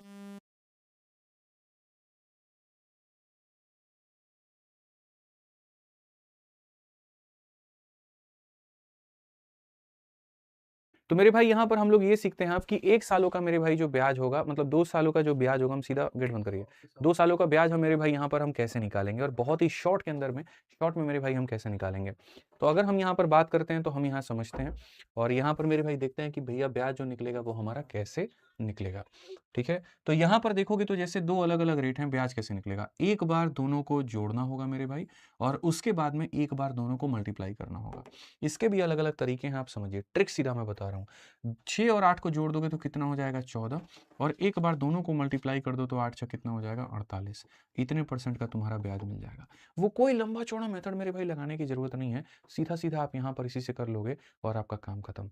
तो मेरे भाई यहां पर हम लोग ये सीखते हैं आप कि 1 सालों का मेरे भाई जो ब्याज होगा, मतलब 2 सालों का जो ब्याज होगा, हम सीधा गेट बंद करिए, 2 सालों का ब्याज हम मेरे भाई यहां पर हम कैसे निकालेंगे और बहुत ही शॉर्ट के अंदर में, शॉर्ट में मेरे भाई हम कैसे निकालेंगे। तो अगर हम यहाँ पर बात करते हैं तो हम यहाँ समझते हैं और यहाँ पर मेरे भाई देखते हैं कि भैया ब्याज जो निकलेगा वो हमारा कैसे निकलेगा। ठीक है, तो यहाँ पर देखोगे तो जैसे दो अलग अलग रेट हैं, ब्याज कैसे निकलेगा? एक बार दोनों को जोड़ना होगा मेरे भाई और उसके बाद में एक बार दोनों को मल्टीप्लाई करना होगा। इसके भी अलग अलग तरीके हैं, आप समझिए, ट्रिक सीधा मैं बता रहा हूँ। 6 और 8 को जोड़ दोगे तो कितना हो जाएगा? 14। और एक बार दोनों को मल्टीप्लाई कर दो तो 8 से कितना हो जाएगा? 48। इतने परसेंट का तुम्हारा ब्याज मिल जाएगा। वो कोई लंबा चौड़ा मेथड मेरे भाई लगाने की जरूरत नहीं है, सीधा सीधा आप यहाँ पर इसी से कर लोगे और आपका काम खत्म।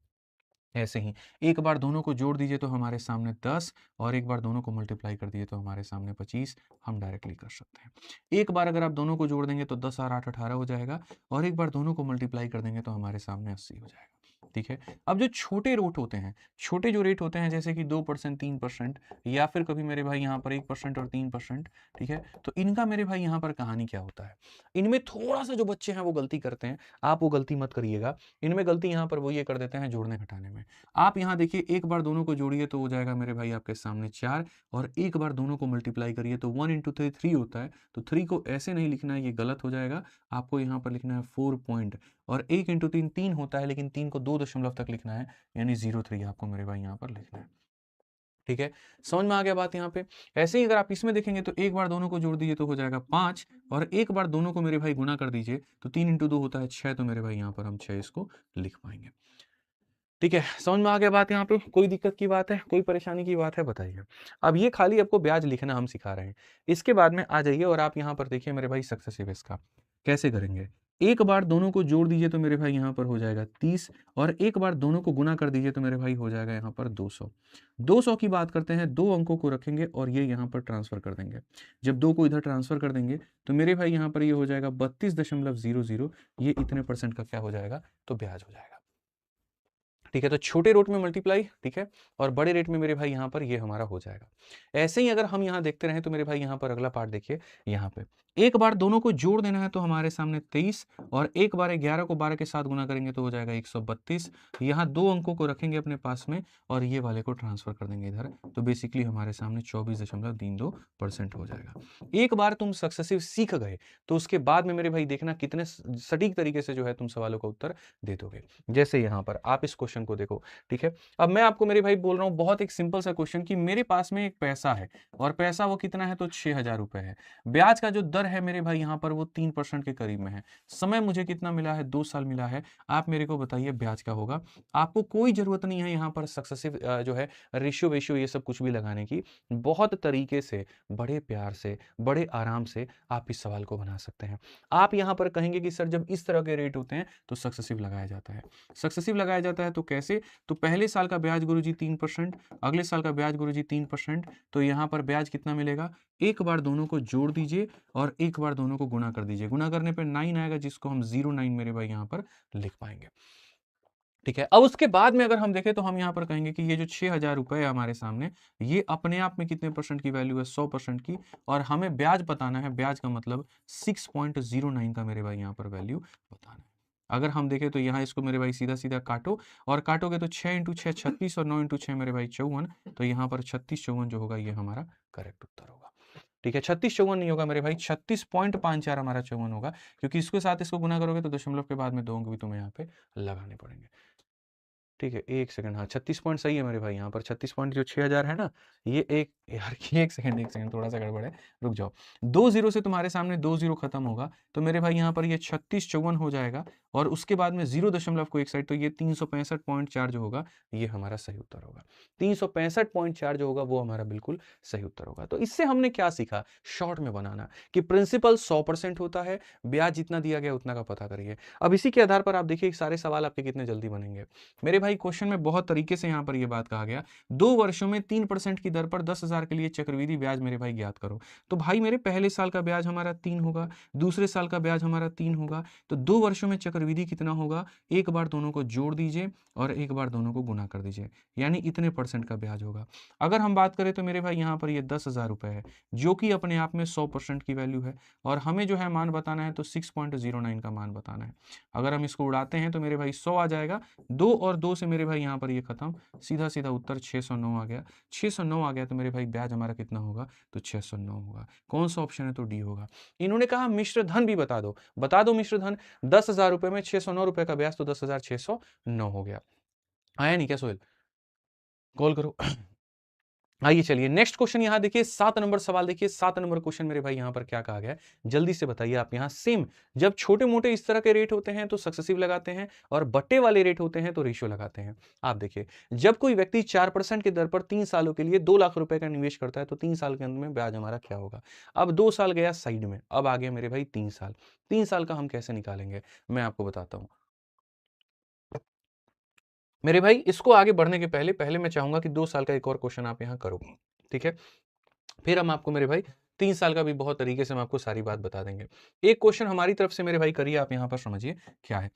ऐसे ही एक बार दोनों को जोड़ दीजिए तो हमारे सामने 10 और एक बार दोनों को मल्टीप्लाई कर दीजिए तो हमारे सामने 25। हम डायरेक्टली कर सकते हैं। एक बार अगर आप दोनों को जोड़ देंगे तो 10 और 8 18 हो जाएगा और एक बार दोनों को मल्टीप्लाई कर देंगे तो हमारे सामने 80 हो जाएगा। ठीक है, अब जो छोटे रेट होते हैं, छोटे जो रेट होते हैं जैसे कि 2% 3% या फिर कभी मेरे भाई यहाँ पर 1% और 3%, ठीक है, तो इनका मेरे भाई यहाँ पर कहानी क्या होता है? इनमें थोड़ा सा जो बच्चे हैं वो गलती करते हैं, आप वो गलती मत करिएगा। इनमें गलती यहाँ पर वो ये कर देते हैं जोड़ने घटाने में। आप यहाँ देखिए, एक बार दोनों को जोड़िए तो हो जाएगा मेरे भाई आपके सामने 4 और एक बार दोनों को मल्टीप्लाई करिए तो 1 इंटू 3 3 होता है। तो 3 को ऐसे नहीं लिखना है, ये गलत हो जाएगा। आपको यहाँ पर लिखना है 4 पॉइंट और 1 इंटू 3 3 होता है, लेकिन 3 को 2 दशमलव तक लिखना है, यानी 03 आपको मेरे भाई यहाँ पर लिखना है। ठीक है, समझ में आ गया बात यहाँ पे? ऐसे ही अगर आप इसमें देखेंगे तो एक बार दोनों को जोड़ दीजिए तो हो जाएगा 5 और एक बार दोनों को मेरे भाई गुना कर दीजिए तो 3 इंटू 2 होता है 6। तो मेरे भाई यहाँ पर हम 6 इसको लिख पाएंगे। ठीक है, समझ में आ गया बात यहाँ पे? कोई दिक्कत की बात है, कोई परेशानी की बात है, बताइए। अब ये खाली आपको ब्याज लिखना हम सिखा रहे हैं। इसके बाद में आ जाइए और आप यहाँ पर देखिए मेरे भाई सक्सेसिव इसका कैसे करेंगे। एक बार दोनों को जोड़ दीजिए तो मेरे भाई यहाँ पर हो जाएगा 30 और एक बार दोनों को गुना कर दीजिए तो मेरे भाई हो जाएगा यहाँ पर 200। 200 की बात करते हैं, दो अंकों को रखेंगे और ये यहाँ पर ट्रांसफर कर देंगे। जब दो को इधर ट्रांसफर कर देंगे तो मेरे भाई यहाँ पर ये हो जाएगा 32.00। ये इतने परसेंट का क्या हो जाएगा? तो ब्याज हो जाएगा। ठीक है, तो छोटे रेट में मल्टीप्लाई, ठीक है, और बड़े रेट में मेरे भाई यहाँ पर ये हमारा हो जाएगा। ऐसे ही अगर हम यहाँ देखते रहें तो मेरे भाई यहाँ पर अगला पार्ट देखिए। यहाँ पे एक बार दोनों को जोड़ देना है तो हमारे सामने 23 और एक बार 11 को 12 के साथ गुना करेंगे तो हो जाएगा 132। यहाँ दो अंकों को रखेंगे अपने पास में और ये वाले को ट्रांसफर कर देंगे इधर, तो बेसिकली हमारे सामने 24.32% हो जाएगा। एक बार तुम सक्सेसिव सीख गए तो उसके बाद में मेरे भाई देखना कितने सटीक तरीके से जो है तुम सवालों का उत्तर दे दोगे। जैसे यहाँ पर आप इस क्वेश्चन को देखो, ठीक है, अब मैं आपको मेरे भाई बोल रहा हूँ बहुत एक सिंपल सा क्वेश्चन कि मेरे पास में एक पैसा है और पैसा वो कितना है? तो 6,000 रुपए है। ब्याज का जो दर है मेरे भाई यहाँ पर वो 3% के करीब में है। समय मुझे कितना मिला है? 2 साल मिला है। आप मेरे को बताइए ब्याज का होगा। आपको कोई जरूरत नहीं है यहाँ पर सक्सेसिव जो है रेशियो वेशियो ये सब कुछ भी लगाने की। बहुत तरीके से, बड़े प्यार से, बड़े आराम से आप इस सवाल को बना सकते हैं। आप यहाँ पर कहेंगे कि सर जब इस तरह के रेट होते हैं तो सक्सेसिव लगाया जाता है। सक्सेसिव लगाया जाता है तो कैसे? तो पहले साल का ब्याज गुरुजी 3%, अगले साल का ब्याज गुरुजी 3%, तो यहाँ पर ब्याज कितना मिलेगा? एक बार दोनों को जोड़ दीजिए और एक बार दोनों को गुना कर दीजिए। गुना करने पर 9 आएगा जिसको हम 09 मेरे भाई यहाँ पर लिख पाएंगे। ठीक है। अब उसके बाद में अगर हम देखें तो हम यहाँ पर कहेंगे कि ये जो 6,000 रुपए है हमारे सामने, ये अपने आप में कितने परसेंट की वैल्यू है, 100% की, और हमें ब्याज बताना है। ब्याज का मतलब 6.09 का मेरे भाई यहाँ पर वैल्यू बताना है। अगर हम देखें तो यहाँ इसको मेरे भाई सीधा सीधा काटो, और काटोगे तो 6 इंटू 6 36 और 9 इंटू 6 मेरे भाई 54, तो यहाँ पर 36 54 जो होगा ये हमारा करेक्ट उत्तर होगा। ठीक है, 36 54 नहीं होगा मेरे भाई, 36.54 हमारा 54 होगा, क्योंकि इसके साथ इसको गुना करोगे तो दशमलव के बाद में 2 अंक भी तुम्हें यहाँ पे लगाने पड़ेंगे। ठीक है, एक सेकंड, हाँ 36 पॉइंट सही है मेरे भाई, यहाँ पर 36 पॉइंट जो 6,000 है ना, ये एक यार ये एक सेकंड थोड़ा सा गड़बड़ है, रुक जाओ। 2 जीरो से तुम्हारे सामने 2 जीरो खत्म होगा, तो मेरे भाई यहाँ पर ये 36 54 हो जाएगा, और उसके बाद में 0 दशमलव को एक साइड, तो ये 365.4 जो होगा ये हमारा सही उत्तर होगा। 365.4 जो होगा वो हमारा बिल्कुल सही उत्तर होगा। तो इससे हमने क्या सीखा, शॉर्ट में बनाना, कि प्रिंसिपल 100% होता है, ब्याज जितना दिया गया उतना का पता करिए। अब इसी के आधार पर आप देखिए सारे सवाल आपके कितने जल्दी बनेंगे मेरे भाई। क्वेश्चन में बहुत तरीके से यहाँ पर ये बात कहा गया, 2 वर्षों में 3% की दर पर 10,000 के लिए चक्रवृद्धि ब्याज मेरे भाई ज्ञात करो। तो भाई मेरे पहले साल का ब्याज हमारा 3 होगा, दूसरे साल का ब्याज हमारा 3 होगा, तो 2 वर्षों में चक्रवृद्धि कितना होगा, एक बार दोनों को जोड़ दीजिए और एक बार दोनों को गुना कर दीजिए, यानी इतने परसेंट का ब्याज होगा। अगर हम बात करें तो मेरे भाई यहाँ पर ये 10,000 रुपए है, जो कि अपने आप में 100% की वैल्यू है, और हमें जो है मान बताना है तो 6.09 का मान बताना है। अगर हम इसको उड़ाते हैं तो मेरे भाई 100 आ जाएगा, 2 और 2 से मेरे भाई यहाँ पर ये खत्म, सीधा सीधा उत्तर 609 आ गया। 609 आ गया तो मेरे भाई ब्याज हमारा कितना होगा, तो 609 होगा। कौन सा ऑप्शन है, तो डी होगा। इन्होंने कहा मिश्र धन भी बता दो, बता दो मिश्र धन। 10,000 रुपए में 609 रुपए का ब्याज, तो 10,609 हो गया। आया नहीं क्या सोहेल, कॉल करो। आइए चलिए नेक्स्ट क्वेश्चन यहां देखिए, 7 नंबर सवाल देखिए। 7 नंबर क्वेश्चन मेरे भाई यहां पर क्या कहा गया है, जल्दी से बताइए आप। यहां सेम, जब छोटे मोटे इस तरह के रेट होते हैं तो सक्सेसिव लगाते हैं, और बट्टे वाले रेट होते हैं तो रेशियो लगाते हैं। आप देखिए, जब कोई व्यक्ति 4% की दर पर 3 सालों के लिए 2 लाख रुपए का निवेश करता है, तो 3 साल के अंत में ब्याज हमारा क्या होगा। अब 2 साल गया साइड में, अब आ गया मेरे भाई 3 साल। 3 साल का हम कैसे निकालेंगे, मैं आपको बताता हूं मेरे भाई। इसको आगे बढ़ने के पहले पहले मैं चाहूंगा कि 2 साल का एक और क्वेश्चन आप यहां करो, ठीक है। फिर हम आपको मेरे भाई 3 साल का भी बहुत तरीके से हम आपको सारी बात बता देंगे। एक क्वेश्चन हमारी तरफ से मेरे भाई करिए, आप यहां पर समझिए क्या है।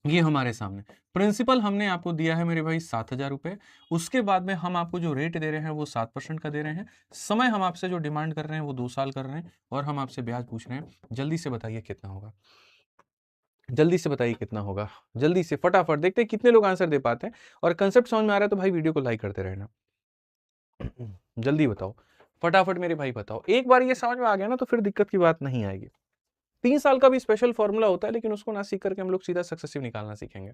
ये हमारे सामने प्रिंसिपल हमने आपको दिया है मेरे भाई 7,000 रुपए। उसके बाद में हम आपको जो रेट दे रहे हैं वो 7% का दे रहे हैं। समय हम आपसे जो डिमांड कर रहे हैं वो 2 साल कर रहे हैं, और हम आपसे ब्याज पूछ रहे हैं। जल्दी से बताइए कितना होगा, जल्दी से बताइए कितना होगा, जल्दी से फटाफट देखते हैं कितने लोग आंसर दे पाते हैं। और कंसेप्ट समझ में आ रहा है तो भाई वीडियो को लाइक करते रहना। जल्दी बताओ, फटाफट मेरे भाई बताओ। एक बार ये समझ में आ गया ना तो फिर दिक्कत की बात नहीं आएगी। 3 साल का भी स्पेशल फॉर्मूला होता है, लेकिन उसको ना सीख करके हम लोग सीधा सक्सेसिव निकालना सीखेंगे।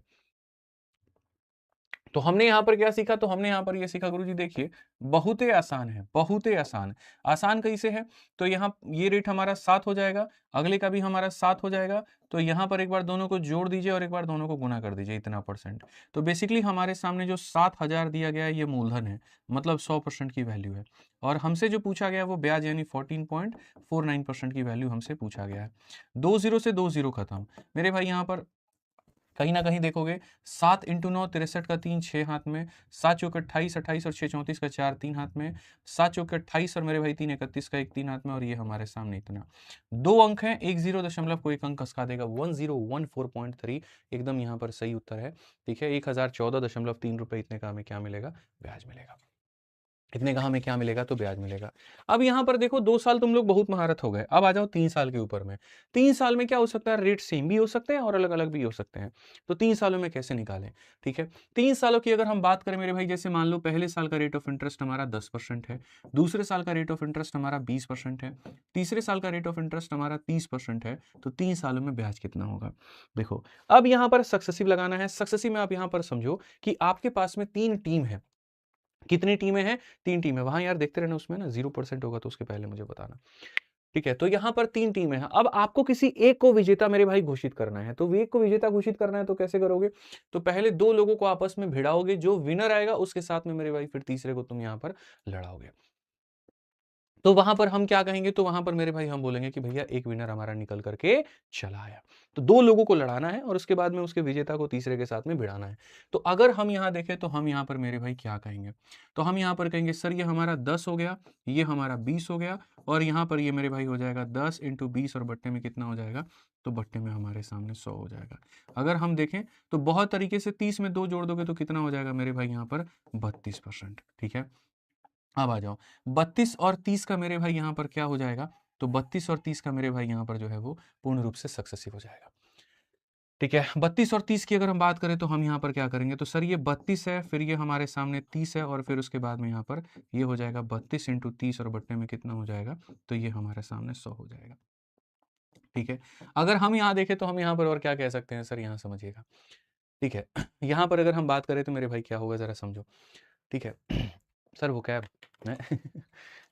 तो हमने यहाँ पर क्या सीखा, तो हमने यहाँ पर ये सीखा गुरुजी देखिए, बहुत ही आसान है, बहुत ही आसान। आसान कैसे है, तो यहाँ ये रेट हमारा 7 हो जाएगा, अगले का भी हमारा 7 हो जाएगा, तो यहाँ पर एक बार दोनों को जोड़ दीजिए और एक बार दोनों को गुना कर दीजिए, इतना परसेंट। तो बेसिकली हमारे सामने जो 7,000 दिया गया है ये मूलधन है, मतलब 100% की वैल्यू है, और हमसे जो पूछा गया है वो ब्याज यानी 14.49% की वैल्यू हमसे पूछा गया है। 2 जीरो से 2 जीरो खत्म मेरे भाई, यहाँ पर कहीं ना कहीं देखोगे 7 इंटू 9 63 का 3 6 हाथ में, 7 चौके 28 28 और 6 34 का 4 3 हाथ में, 7 चौके 28 और मेरे भाई 3 31 का 1 3 हाथ में, और ये हमारे सामने इतना 2 अंक हैं। 10 दशमलव को एक अंक कसका देगा, 1014.3 एकदम यहाँ पर सही उत्तर है। ठीक है, 1,014.3 रुपए इतने का हमें क्या मिलेगा, ब्याज मिलेगा। इतने का हमें क्या मिलेगा, तो ब्याज मिलेगा। अब यहां पर देखो 2 साल तुम लोग बहुत महारत हो गए, अब आ जाओ 3 साल के ऊपर में। 3 साल में क्या हो सकता है, रेट सेम भी हो सकते हैं और अलग अलग भी हो सकते हैं। तो 3 सालों में कैसे निकालें, ठीक है। 3 सालों की अगर हम बात करें मेरे भाई, जैसे मान लो पहले साल का रेट ऑफ इंटरेस्ट हमारा 10% है, दूसरे साल का रेट ऑफ इंटरेस्ट हमारा 20% है, तीसरे साल का रेट ऑफ इंटरेस्ट हमारा 30% है, तो 3 सालों में ब्याज कितना होगा। देखो अब यहां पर सक्सेसिव लगाना है। सक्सेसिव में आप यहां पर समझो कि आपके पास में 3 टीम है। कितनी टीमें हैं, 3 टीमें। वहां यार देखते रहना, उसमें ना 0% होगा तो उसके पहले मुझे बताना, ठीक है। तो यहां पर 3 टीमें हैं। अब आपको किसी एक को विजेता मेरे भाई घोषित करना है, तो एक को विजेता घोषित करना है तो कैसे करोगे, तो पहले 2 लोगों को आपस में भिड़ाओगे, जो विनर आएगा उसके साथ में मेरे भाई फिर तीसरे को तुम यहां पर लड़ाओगे। तो वहां पर हम क्या कहेंगे, तो वहां पर मेरे भाई हम बोलेंगे कि भैया एक विनर हमारा निकल करके चला आया। तो दो लोगों को लड़ाना है और उसके बाद में उसके विजेता को तीसरे के साथ में भिड़ाना है। तो अगर हम यहां देखें तो हम यहां पर मेरे भाई क्या कहेंगे, तो हम यहां पर कहेंगे सर ये हमारा 10 हो गया, ये हमारा 20 हो गया, और यहां पर ये मेरे भाई हो जाएगा 10 इंटू 20, और बट्टे में कितना हो जाएगा, तो बट्टे में हमारे सामने 100 हो जाएगा। अगर हम देखें तो बहुत तरीके से 30 में 2 जोड़ दोगे तो कितना हो जाएगा मेरे भाई यहाँ पर 32%। ठीक है, अब आ जाओ 32 और 30 का मेरे भाई यहाँ पर क्या हो जाएगा, तो 32 और 30 का मेरे भाई यहाँ पर जो है वो पूर्ण रूप से सक्सेसिव हो जाएगा। ठीक है, 32 और 30 की अगर हम बात करें तो हम यहाँ पर क्या करेंगे, तो सर ये 32 है, फिर ये हमारे सामने 30 है, और फिर उसके बाद में यहाँ पर ये हो जाएगा 32 इंटू 30, और बट्टे में कितना हो जाएगा, तो ये हमारे सामने 100 हो जाएगा। ठीक है, अगर हम यहाँ देखें तो हम यहाँ पर और क्या कह सकते हैं सर, यहाँ समझिएगा। ठीक है, यहाँ पर अगर हम बात करें तो मेरे भाई क्या होगा जरा समझो। ठीक है, सर वो कैब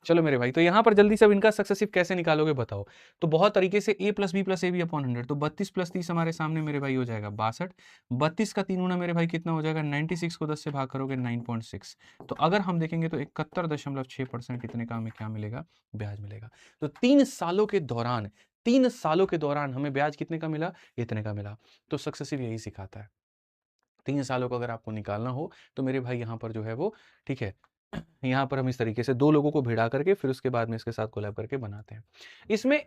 चलो मेरे भाई, तो यहाँ पर जल्दी से अब इनका सक्सेसिव कैसे निकालोगे बताओ। तो बहुत तरीके से a plus B plus A B upon 100, तो 32 प्लस 30 हमारे सामने मेरे भाई हो जाएगा 62। 32 का 3 गुना मेरे भाई कितना हो जाएगा, 96 को 10 से भाग करोगे 9.6। तो अगर हम देखेंगे तो 71.6% इतने का हमें क्या मिलेगा, ब्याज मिलेगा। तो 3 सालों के दौरान, 3 सालों के दौरान हमें ब्याज कितने का मिला, इतने का मिला। तो सक्सेसिव यही सिखाता है। 3 सालों को अगर आपको निकालना हो तो मेरे भाई यहाँ पर जो है वो, ठीक है, यहाँ पर हम इस तरीके से दो लोगों को भिड़ा करके फिर उसके बाद में इसके साथ कोलैब करके बनाते हैं। इसमें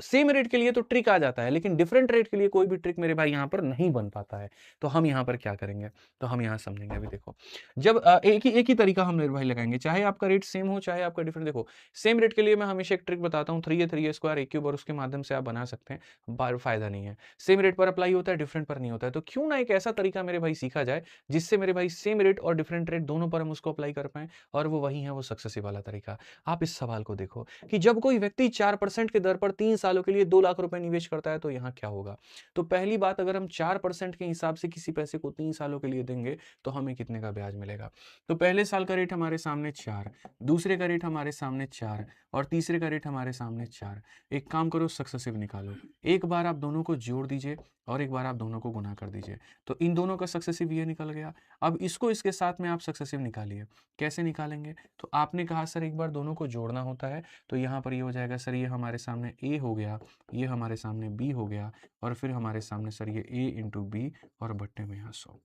सेम रेट के लिए तो ट्रिक आ जाता है, लेकिन डिफरेंट रेट के लिए कोई भी ट्रिक मेरे भाई यहाँ पर नहीं बन पाता है। तो हम यहाँ पर क्या करेंगे, तो हम यहाँ समझेंगे। अभी देखो, जब एक ही तरीका हम मेरे भाई लगाएंगे, चाहे आपका रेट सेम हो चाहे आपका डिफरेंट। देखो सेम रेट के लिए मैं हमेशा एक ट्रिक बताता हूँ, 3a स्क्वायर a क्यूब, और उसके माध्यम से आप बना सकते हैं, बार फायदा नहीं है। सेम रेट पर अप्लाई होता है, डिफरेंट पर नहीं होता है। तो क्यों ना एक ऐसा तरीका मेरे भाई सीखा जाए जिससे मेरे भाई सेम रेट और डिफरेंट रेट दोनों पर हम उसको अप्लाई कर पाए, और वो वही है, वो सक्सेसिव वाला तरीका। आप इस सवाल को देखो कि जब कोई व्यक्ति 4% के दर पर 3 सालों के लिए 2 लाख रुपए निवेश करता है तो यहां क्या होगा। तो पहली बात, अगर हम 4% के हिसाब से किसी पैसे को 3 सालों के लिए देंगे तो हमें कितने का ब्याज मिलेगा। तो पहले साल का रेट हमारे सामने 4, दूसरे का रेट हमारे सामने 4, और तीसरे का रेट हमारे सामने 4। एक काम करो, सक्सेसिव निकालो। एक बार आप दोनों को जोड़ दीजिए और एक बार आप दोनों को गुना कर दीजिए, तो इन दोनों का सक्सेसिव ये निकल गया। अब इसको इसके साथ में आप सक्सेसिव निकालिए। कैसे निकालेंगे, तो आपने कहा सर एक बार दोनों को जोड़ना होता है, तो यहाँ पर ये हो जाएगा सर, ये हमारे सामने a हो गया, ये हमारे सामने b हो गया, और फिर हमारे सामने सर ये a इंटू बी, और बट्टे में यहाँ 100।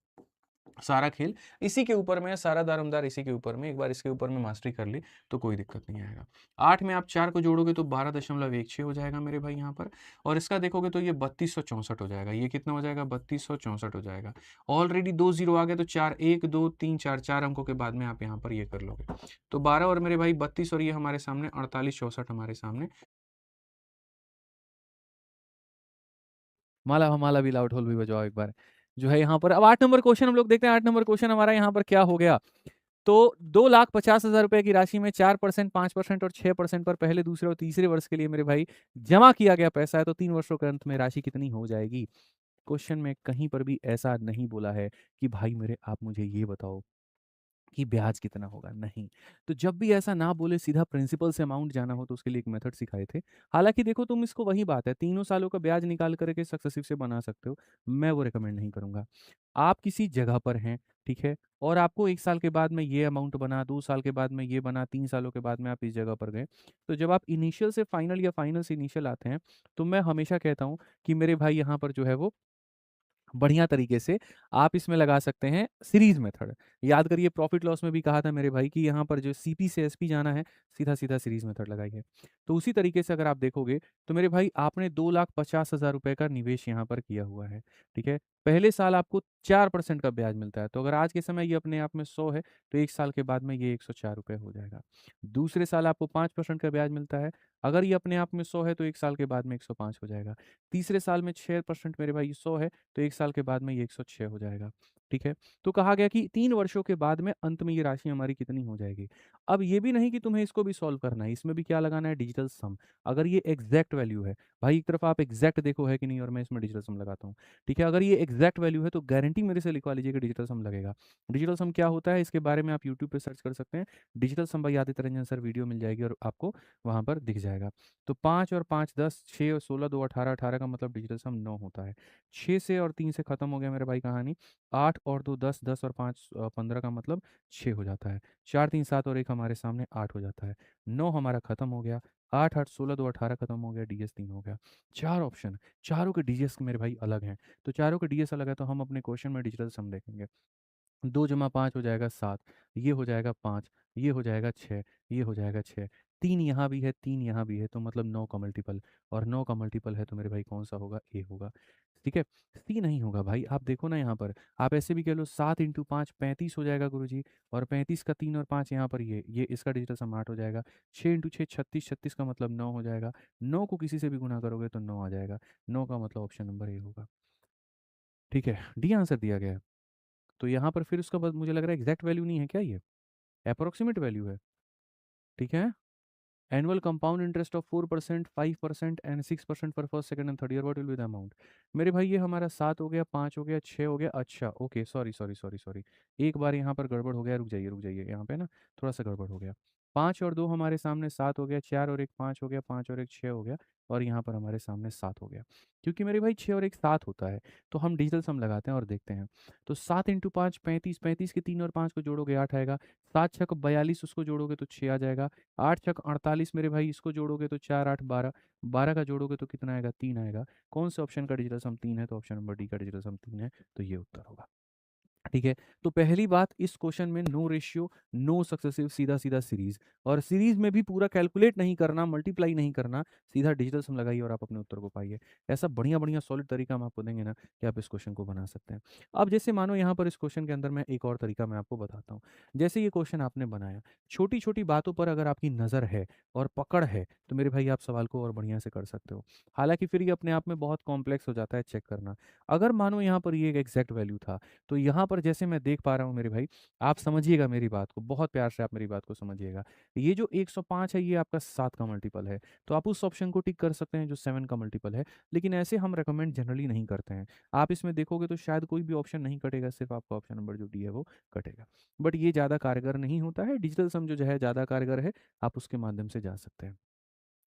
सारा खेल इसी के ऊपर में, सारा दारोमदार इसी के ऊपर में। एक बार इसके ऊपर में मास्टरी कर ली तो कोई दिक्कत नहीं आएगा। 8 में आप 4 को जोड़ोगे तो 12.16 हो जाएगा मेरे भाई यहाँ पर, और इसका देखोगे तो ये 3264 हो जाएगा। ये कितना हो जाएगा, 3264 हो जाएगा। ऑलरेडी 2 जीरो आ गए, तो 4 1 2 3 4 4 अंकों के बाद में आप यहाँ पर ये कर लोगे, तो 12 और मेरे भाई 32, और ये हमारे सामने 4864 हमारे सामने। माला हमाला भी लाउड होल भी बजाओ एक बार, जो है यहाँ पर। अब 8 नंबर क्वेश्चन हम लोग देखते हैं। 8 नंबर क्वेश्चन हमारा यहाँ पर क्या हो गया, तो 2,50,000 रुपए की राशि में 4%, 5% और 6% पर पहले, दूसरे और तीसरे वर्ष के लिए मेरे भाई जमा किया गया पैसा है, तो 3 वर्षों के अंत में राशि कितनी हो जाएगी। क्वेश्चन में कहीं पर भी ऐसा नहीं बोला है कि भाई मेरे आप मुझे ये बताओ कि ब्याज कितना होगा, नहीं। तो जब भी ऐसा ना बोले, सीधा प्रिंसिपल से अमाउंट जाना हो, तो उसके लिए एक मेथड सिखाए थे। हालांकि देखो तुम इसको, वही बात है, 3 सालों का ब्याज निकाल करके सक्सेसिव से बना सकते हो, मैं वो रिकमेंड नहीं करूंगा। आप किसी जगह पर हैं, ठीक है, और आपको 1 साल के बाद में ये अमाउंट बना, 2 साल के बाद में ये बना, 3 सालों के बाद में आप इस जगह पर गए, तो जब आप इनिशियल से फाइनल या फाइनल से इनिशियल आते हैं, तो मैं हमेशा कहता हूँ कि मेरे भाई यहाँ पर जो है वो बढ़िया तरीके से आप इसमें लगा सकते हैं सीरीज मेथड। याद करिए, प्रॉफिट लॉस में भी कहा था मेरे भाई कि यहाँ पर जो सीपी से एसपी जाना है, सीधा सीधा सीरीज मेथड लगाइए। तो उसी तरीके से अगर आप देखोगे तो मेरे भाई आपने 2,50,000 रुपए का निवेश यहाँ पर किया हुआ है, ठीक है। पहले साल आपको 4% का ब्याज मिलता है, तो अगर आज के समय ये अपने आप में 100 है, तो 1 साल के बाद में ये 104 रुपये हो जाएगा। दूसरे साल आपको 5% का ब्याज मिलता है, अगर ये अपने आप में 100 है, तो 1 साल के बाद में 105 हो जाएगा। तीसरे साल में 6% मेरे भाई 100 है, तो 1 साल के बाद में ये 106 हो जाएगा, ठीक है। तो कहा गया कि 3 वर्षों के बाद में अंत में ये राशि हमारी कितनी हो जाएगी। अब ये भी नहीं कि तुम्हें इसको भी सॉल्व करना है, इसमें भी क्या लगाना है, डिजिटल सम। अगर ये एग्जैक्ट वैल्यू है, भाई एक तरफ आप एग्जैक्ट देखो है कि नहीं, और मैं इसमें डिजिटल सम लगाता हूँ, ठीक है। अगर ये एग्जैक्ट वैल्यू है तो गारंटी मेरे से लिखवा लीजिए कि डिजिटल सम लगेगा। डिजिटल सम क्या होता है इसके बारे में आप यूट्यूब पे सर्च कर सकते हैं, digital sum by Aditya Ranjan sir video मिल जाएगी और आपको वहाँ पर दिख जाएगा। तो 5 और 5 10, 6 और 16, 2 18, 18 का मतलब डिजिटल सम 9 होता है। 6 से और 3 से खत्म हो गया मेरे भाई कहानी। 8 और 2 10, 10 और 5 15 का मतलब 6 हो जाता है। 4 3 7 और 1 हमारे सामने 8 हो जाता है। 9 हमारा खत्म हो गया। 8 8 16, 2 18 खत्म हो गया, डीएस 3 हो गया। 4 ऑप्शन, चारों के डीएस मेरे भाई अलग हैं। तो चारों के डीएस अलग है तो हम अपने क्वेश्चन में डिजिटल सम देखेंगे। 2 जमा 5 हो जाएगा 7, ये हो जाएगा 5, ये हो जाएगा 6, ये हो जाएगा 6। 3 यहाँ भी है, 3 यहाँ भी है, तो मतलब 9 का मल्टीपल, और 9 का मल्टीपल है तो मेरे भाई कौन सा होगा? ए होगा। ठीक है, सी नहीं होगा भाई। आप देखो ना यहाँ पर, आप ऐसे भी कह लो 7 इंटू 5 35 हो जाएगा गुरुजी, और 35 का 3 और 5 यहाँ पर ये इसका डिजिटल सम 8 हो जाएगा। 6 इंटू 6 36, 36 का मतलब 9 हो जाएगा। 9 को किसी से भी गुना करोगे तो 9 आ जाएगा। 9 का मतलब ऑप्शन नंबर ए होगा। ठीक है, डी आंसर दिया गया है। तो यहाँ पर फिर उसका बाद मुझे लग रहा है एग्जैक्ट वैल्यू नहीं है क्या, ये अप्रोक्सीमेट वैल्यू है। ठीक है, annual compound interest of 4%, 5% and 6% for first second and third year, what will be the amount? मेरे भाई ये हमारा 7 हो गया, 5 हो गया, 6 हो गया। अच्छा okay, sorry sorry sorry sorry, एक बार यहाँ पर गड़बड़ हो गया, रुक जाइए यहाँ पे ना थोड़ा सा गड़बड़ हो गया। 5 और 2 हमारे सामने 7 हो गया, 4 और 1 5 हो गया, 5 और 1 6 हो गया, और यहाँ पर हमारे सामने 7 हो गया। क्योंकि मेरे भाई 6 और 1 7 होता है, तो हम डिजिटल सम लगाते हैं और देखते हैं। तो 7 इंटू 5 35, 35 के 3 और 5 को जोड़ोगे 8 आएगा। 7 छक 42, उसको जोड़ोगे तो 6 आ जाएगा। 8 छक 48 मेरे भाई, इसको जोड़ोगे तो 4 8 12, 12 का जोड़ोगे तो कितना आएगा? 3 आएगा। कौन से ऑप्शन का डिजिटल सम 3 है? तो ऑप्शन नंबर डी का डिजिटल सम 3 है, तो ये उत्तर होगा। ठीक है, तो पहली बात इस क्वेश्चन में नो रेशियो, नो सक्सेसिव, सीधा सीधा सीरीज, और सीरीज में भी पूरा कैलकुलेट नहीं करना, मल्टीप्लाई नहीं करना, सीधा डिजिटल सम लगाइए और आप अपने उत्तर को पाइए। ऐसा बढ़िया बढ़िया सॉलिड तरीका हम आपको देंगे ना कि आप इस क्वेश्चन को बना सकते हैं। अब जैसे मानो यहाँ पर इस क्वेश्चन के अंदर मैं एक और तरीका मैं आपको बताता हूँ। जैसे ये क्वेश्चन आपने बनाया, छोटी छोटी बातों पर अगर आपकी नज़र है और पकड़ है तो मेरे भाई आप सवाल को और बढ़िया से कर सकते हो। हालांकि फिर ये अपने आप में बहुत कॉम्प्लेक्स हो जाता है चेक करना। अगर मानो यहाँ पर ये एक एग्जैक्ट वैल्यू था, तो यहाँ पर जैसे मैं देख पा रहा हूँ मेरे भाई, आप समझिएगा मेरी बात को, बहुत प्यार से आप मेरी बात को समझिएगा। ये जो 105 है ये आपका 7 का मल्टीपल है, तो आप उस ऑप्शन को टिक कर सकते हैं जो 7 का मल्टीपल है। लेकिन ऐसे हम रेकमेंड जनरली नहीं करते हैं। आप इसमें देखोगे तो शायद कोई भी ऑप्शन नहीं कटेगा, सिर्फ आपका ऑप्शन नंबर जो डी है वो कटेगा। बट ये ज़्यादा कारगर नहीं होता है, डिजिटल सम जो है ज़्यादा कारगर है, आप उसके माध्यम से जा सकते हैं।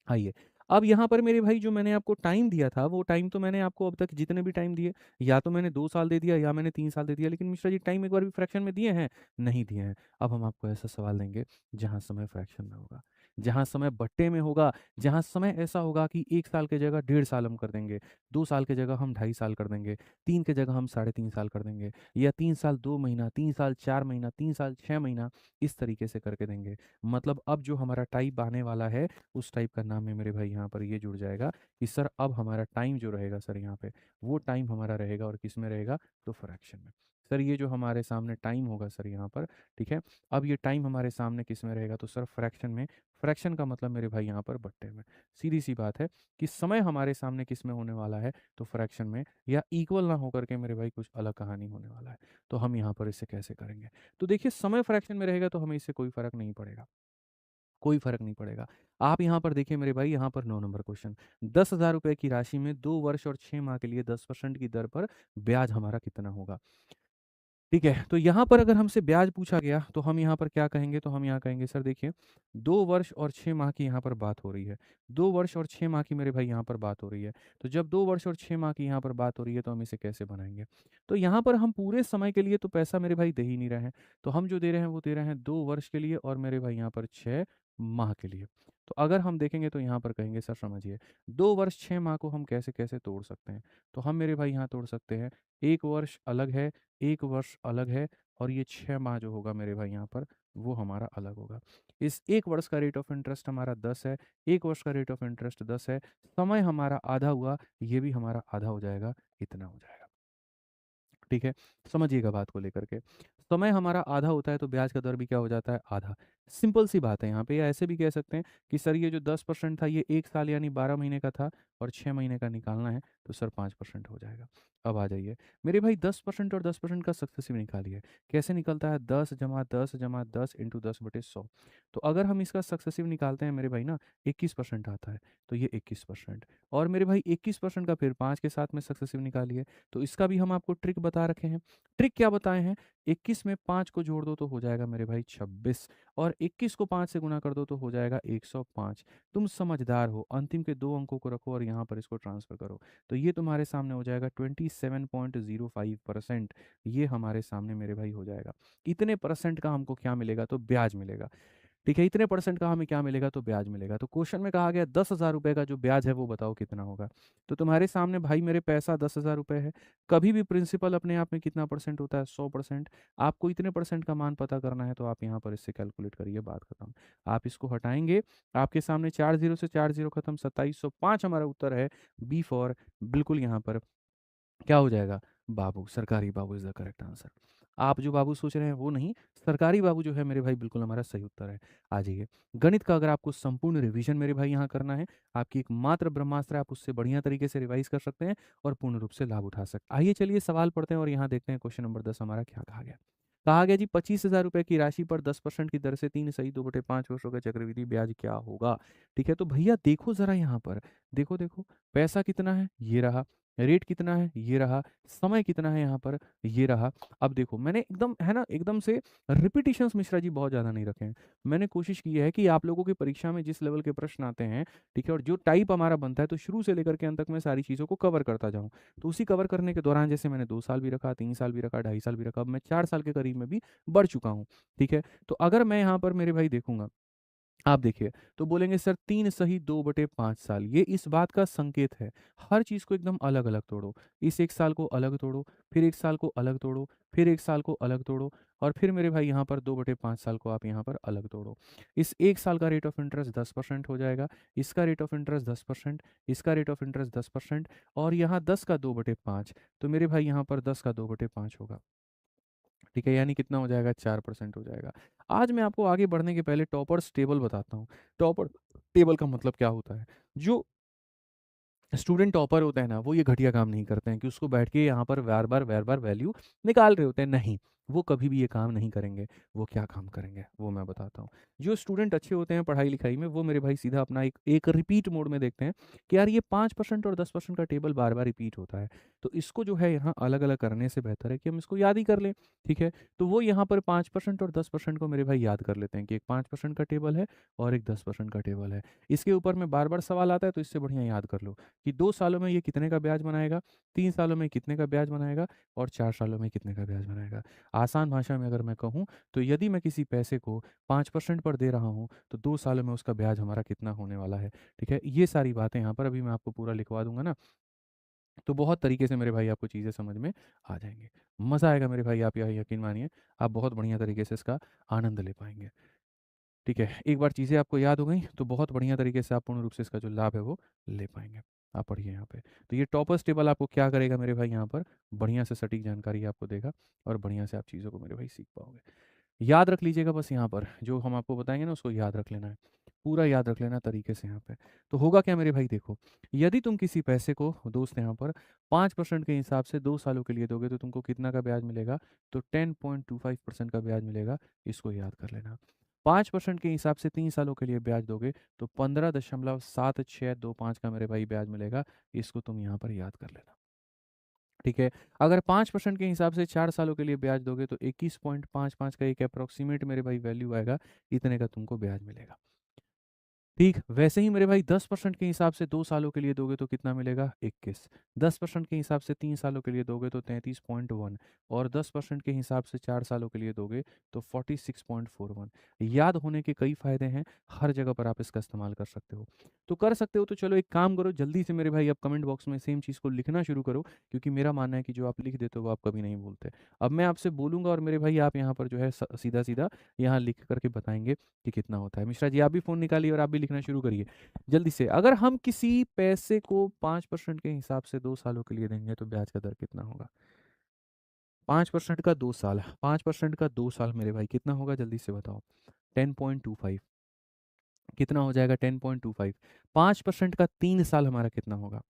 आइए, अब यहाँ पर मेरे भाई जो मैंने आपको टाइम दिया था, वो टाइम तो मैंने आपको अब तक जितने भी टाइम दिए, या तो मैंने 2 साल दे दिया या मैंने 3 साल दे दिया, लेकिन मिश्रा जी टाइम एक बार भी फ्रैक्शन में दिए हैं? नहीं दिए हैं। अब हम आपको ऐसा सवाल देंगे जहाँ समय फ्रैक्शन में होगा, जहाँ समय बट्टे में होगा, जहाँ समय ऐसा होगा कि 1 साल की जगह 1.5 साल हम कर देंगे, 2 साल की जगह हम 2.5 साल कर देंगे, 3 की जगह हम 3.5 साल कर देंगे, या 3 साल 2 महीना, 3 साल 4 महीना, 3 साल 6 महीना, इस तरीके से करके देंगे। मतलब अब जो हमारा टाइप आने वाला है, उस टाइप का नाम है मेरे भाई यहाँ पर ये जुड़ जाएगा कि सर अब हमारा टाइम जो रहेगा सर यहाँ पे, वो टाइम हमारा रहेगा और किस में रहेगा? तो फ्रैक्शन में। सर ये जो हमारे सामने टाइम होगा सर यहाँ पर, ठीक है, अब ये टाइम हमारे सामने किस में रहेगा? तो सर फ्रैक्शन में। फ्रैक्शन का मतलब मेरे भाई यहाँ पर बट्टे में। सीधी सी बात है कि समय हमारे सामने किस में होने वाला है? तो फ्रैक्शन में, या इक्वल ना होकर के मेरे भाई कुछ अलग कहानी होने वाला है। तो हम यहाँ पर इसे कैसे करेंगे? तो देखिए, समय फ्रैक्शन में रहेगा तो हमें इससे कोई फर्क नहीं पड़ेगा, कोई फ़र्क नहीं पड़ेगा। आप यहाँ पर देखिए मेरे भाई, यहाँ पर 9 नंबर क्वेश्चन, 10,000 रुपए की राशि में 2 वर्ष और 6 माह के लिए 10% की दर पर ब्याज हमारा कितना होगा? ठीक है, तो यहाँ पर अगर हमसे ब्याज पूछा गया तो हम यहाँ पर क्या कहेंगे? तो हम यहाँ कहेंगे सर देखिए, 2 वर्ष और 6 माह की यहाँ पर बात हो रही है। 2 वर्ष और 6 माह की मेरे भाई यहाँ पर बात हो रही है। तो जब 2 वर्ष और 6 माह की यहाँ पर बात हो रही है तो हम इसे कैसे बनाएँगे? तो यहाँ पर हम पूरे समय के लिए तो पैसा मेरे भाई दे ही नहीं रहे हैं। तो हम जो दे रहे हैं वो दे रहे हैं 2 वर्ष के लिए और मेरे भाई यहाँ पर 6 माह के लिए। तो अगर हम देखेंगे तो यहाँ पर कहेंगे सर समझिए, 2 वर्ष 6 माह को हम कैसे-कैसे तोड़ सकते हैं? तो हम मेरे भाई यहाँ तोड़ सकते हैं, 1 वर्ष अलग है, 1 वर्ष अलग है, और ये 6 माह जो होगा मेरे भाई यहाँ पर, वो हमारा अलग होगा। इस 1 वर्ष का रेट ऑफ इंटरेस्ट हमारा 10 है, 1 वर्ष का रेट ऑफ इंटरेस्ट 10 है, समय हमारा आधा हुआ, ये भी हमारा आधा हो जाएगा, इतना हो जाएगा। ठीक है, समझिएगा बात को लेकर के। समय हमारा आधा होता है तो ब्याज का दर भी क्या हो जाता है? आधा। सिंपल सी बात है यहाँ पे, या ऐसे भी कह सकते हैं कि सर ये जो 10% था ये 1 साल यानी 12 महीने का था और 6 महीने का निकालना है, तो सर 5% हो जाएगा। अब आ जाइए मेरे भाई, 10% और 10% का सक्सेसिव निकालिए। कैसे निकलता है? 10 जमा 10 जमा 10 इंटू 10/100। तो अगर हम इसका सक्सेसिव निकालते हैं मेरे भाई ना, 21% आता है, तो ये 21%। और मेरे भाई 21% का फिर 5 के साथ में सक्सेसिव निकालिए, तो इसका भी हम आपको ट्रिक बता रखे हैं। ट्रिक क्या बताए हैं? 21 में 5 को जोड़ दो तो हो जाएगा मेरे भाई 26, और 21 को 5 से गुना कर दो तो हो जाएगा 105। तुम समझदार हो, अंतिम के 2 अंकों को रखो और यहाँ पर इसको ट्रांसफर करो, तो ये तुम्हारे सामने हो जाएगा 27.05%। ये हमारे सामने मेरे भाई हो जाएगा। इतने परसेंट का हमको क्या मिलेगा? तो ब्याज मिलेगा। ठीक है, इतने परसेंट का हमें क्या मिलेगा? तो ब्याज मिलेगा। तो क्वेश्चन में कहा गया 10,000 रुपये का जो ब्याज है वो बताओ कितना होगा। तो तुम्हारे सामने भाई मेरे पैसा 10,000 रुपये है। कभी भी प्रिंसिपल अपने आप में कितना परसेंट होता है? 100%। आपको इतने परसेंट का मान पता करना है, तो आप यहाँ पर इससे कैलकुलेट करिए, बात खत्म। आप इसको हटाएंगे, आपके सामने 4 जीरो से 4 जीरो खत्म, 2705 हमारा उत्तर है। बी फॉर बिल्कुल यहाँ पर क्या हो जाएगा? बाबू, सरकारी बाबू इज़ द करेक्ट आंसर। आप जो बाबू सोच रहे हैं वो नहीं, सरकारी बाबू जो है मेरे भाई बिल्कुल हमारा सही उत्तर है। आ जाइए, गणित का अगर आपको संपूर्ण रिवीजन मेरे भाई यहाँ करना है, आपकी एक मात्र ब्रह्मास्त्र है, आप उससे बढ़िया तरीके से रिवाइज कर सकते हैं और पूर्ण रूप से लाभ उठा सकते हैं। आइए चलिए सवाल पढ़ते हैं और यहाँ देखते हैं क्वेश्चन नंबर 10 हमारा क्या कहा गया। कहा गया जी 25,000 रुपये की राशि पर 10% की दर से 3 सही 2/5 वर्षों का चक्रवृद्धि ब्याज क्या होगा? ठीक है, तो भैया देखो जरा यहाँ पर, देखो देखो, पैसा कितना है? ये रहा। रेट कितना है? ये रहा। समय कितना है यहाँ पर? ये रहा। अब देखो मैंने एकदम है ना, एकदम से रिपीटिशंस मिश्रा जी बहुत ज़्यादा नहीं रखे हैं। मैंने कोशिश की है कि आप लोगों की परीक्षा में जिस लेवल के प्रश्न आते हैं, ठीक है, और जो टाइप हमारा बनता है, तो शुरू से लेकर के अंत तक मैं सारी चीज़ों को कवर करता जाऊँ। तो उसी कवर करने के दौरान जैसे मैंने 2 साल भी रखा, 3 साल भी रखा, 2.5 साल भी रखा, अब मैं 4 साल के करीब में भी बढ़ चुका हूँ। ठीक है, तो अगर मैं यहाँ पर मेरे भाई देखूंगा, आप देखिए, तो बोलेंगे सर 3 सही 2/5 साल, ये इस बात का संकेत है। हर चीज़ को एकदम अलग-अलग तोड़ो। इस 1 साल को अलग तोड़ो, फिर 1 साल को अलग तोड़ो, फिर 1 साल को अलग तोड़ो, और फिर मेरे भाई यहाँ पर 2/5 साल को आप यहाँ पर अलग तोड़ो। इस 1 साल का रेट ऑफ इंटरेस्ट 10% हो जाएगा, इसका रेट ऑफ इंटरेस्ट 10%, इसका रेट ऑफ इंटरेस्ट 10%, और यहाँ 10 का 2/5, तो मेरे भाई यहाँ पर 10 का 2/5 होगा। ठीक है, यानी कितना हो जाएगा? 4% हो जाएगा। आज मैं आपको आगे बढ़ने के पहले टॉपर्स टेबल बताता हूँ। टॉपर टेबल का मतलब क्या होता है? जो स्टूडेंट टॉपर होते हैं ना, वो ये घटिया काम नहीं करते हैं कि उसको बैठ के यहाँ पर बार-बार वैल्यू निकाल रहे होते हैं, नहीं। वो कभी भी ये काम नहीं करेंगे। वो क्या काम करेंगे, वो मैं बताता हूँ। जो स्टूडेंट अच्छे होते हैं पढ़ाई-लिखाई में, वो मेरे भाई सीधा अपना एक एक रिपीट मोड में देखते हैं कि यार ये 5% और 10% का टेबल बार-बार रिपीट होता है। तो इसको जो है यहाँ अलग-अलग करने से बेहतर है कि हम इसको याद ही कर लें, ठीक है? तो वो यहाँ पर 5% और 10% को मेरे भाई याद कर लेते हैं कि एक 5% का टेबल है और एक 10% का टेबल है। इसके ऊपर में बार-बार सवाल आता है, तो इससे बढ़िया याद कर लो कि 2 सालों में ये कितने का ब्याज बनाएगा, 3 सालों में कितने का ब्याज बनाएगा और 4 सालों में कितने का ब्याज बनाएगा। आसान भाषा में अगर मैं कहूँ, तो यदि मैं किसी पैसे को 5% पर दे रहा हूँ, तो 2 सालों में उसका ब्याज हमारा कितना होने वाला है, ठीक है? ये सारी बातें यहाँ पर अभी मैं आपको पूरा लिखवा दूँगा ना, तो बहुत तरीके से मेरे भाई आपको चीज़ें समझ में आ जाएँगी। मज़ा आएगा मेरे भाई, आप यह यकीन मानिए, आप बहुत बढ़िया तरीके से इसका आनंद ले पाएँगे। ठीक है, एक बार चीज़ें आपको याद हो गई, तो बहुत बढ़िया तरीके से आप पूर्ण रूप से इसका जो लाभ है वो ले पाएँगे। आप पढ़िए यहाँ पे। तो ये टॉपर्स टेबल आपको क्या करेगा मेरे भाई, यहाँ पर बढ़िया से सटीक जानकारी आपको देगा और बढ़िया से आप चीज़ों को मेरे भाई सीख पाओगे। याद रख लीजिएगा बस यहाँ पर, जो हम आपको बताएँगे ना उसको याद रख लेना है। पूरा याद रख लेना तरीके से यहाँ पे। तो होगा क्या मेरे भाई, देखो, यदि तुम किसी पैसे को दोस्त यहाँ पर 5% के हिसाब से 2 सालों के लिए दोगे, तो तुमको कितना का ब्याज मिलेगा? तो 10.25% का ब्याज मिलेगा, इसको याद कर लेना। 5% के हिसाब से 3 सालों के लिए ब्याज दोगे, तो 15.7625 का मेरे भाई ब्याज मिलेगा, इसको तुम यहाँ पर याद कर लेना। ठीक है, अगर 5% के हिसाब से 4 सालों के लिए ब्याज दोगे, तो 21.55 का एक अप्रॉक्सीमेट मेरे भाई वैल्यू आएगा, इतने का तुमको ब्याज मिलेगा। ठीक, वैसे ही मेरे भाई 10% के हिसाब से 2 सालों के लिए दोगे तो कितना मिलेगा? 21। 10% के हिसाब से 3 सालों के लिए दोगे तो 33.1, और 10% के हिसाब से 4 सालों के लिए दोगे तो 46.41। याद होने के कई फ़ायदे हैं, हर जगह पर आप इसका इस्तेमाल कर सकते हो। तो कर सकते हो, तो चलो एक काम करो, जल्दी से मेरे भाई आप कमेंट बॉक्स में सेम चीज़ को लिखना शुरू करो, क्योंकि मेरा मानना है कि जो आप लिख देते हो वो आप कभी नहीं भूलते। अब मैं आपसे बोलूँगा और मेरे भाई आप यहाँ पर जो है सीधा-सीधा यहाँ लिख कर के बताएँगे कि कितना होता है। मिश्रा जी आप भी फ़ोन निकालिए और आप भी लिखना शुरू करिए, जल्दी से। अगर हम किसी पैसे को 5% के हिसाब से 2 सालों के लिए देंगे, तो ब्याज का दर कितना होगा? 5% का 2 साल, 5% का 2 साल मेरे भाई कितना होगा, जल्दी से बताओ? 10.25 कितना हो जाएगा 10.25 5% का 3 साल हमारा कितना होगा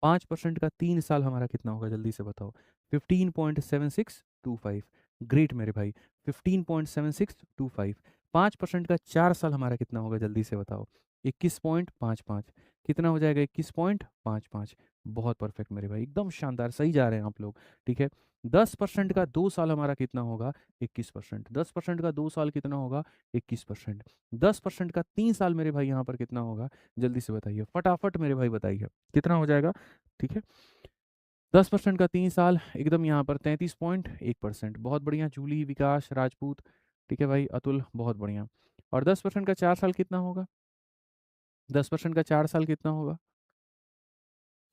5% का 3 साल हमारा कितना होगा जल्दी से बताओ 15.7625 ग्रेट मेरे भाई 15.7625 5% का 4 साल हमारा कितना होगा जल्दी से बताओ 21.55 कितना हो जाएगा 21.55 बहुत परफेक्ट मेरे भाई एकदम शानदार सही जा रहे हैं आप लोग ठीक है 10% का 2 साल हमारा कितना होगा 21% 10% का 2 साल कितना होगा 21% 10% का 3 साल मेरे भाई यहाँ पर कितना होगा जल्दी से बताइए फटाफट मेरे भाई बताइए कितना हो जाएगा ठीक है 10% का 3 साल एकदम यहाँ पर 33.1% बहुत बढ़िया जूली विकास राजपूत ठीक है भाई अतुल बहुत बढ़िया और 10% का 4 साल कितना होगा 10% का 4 साल कितना होगा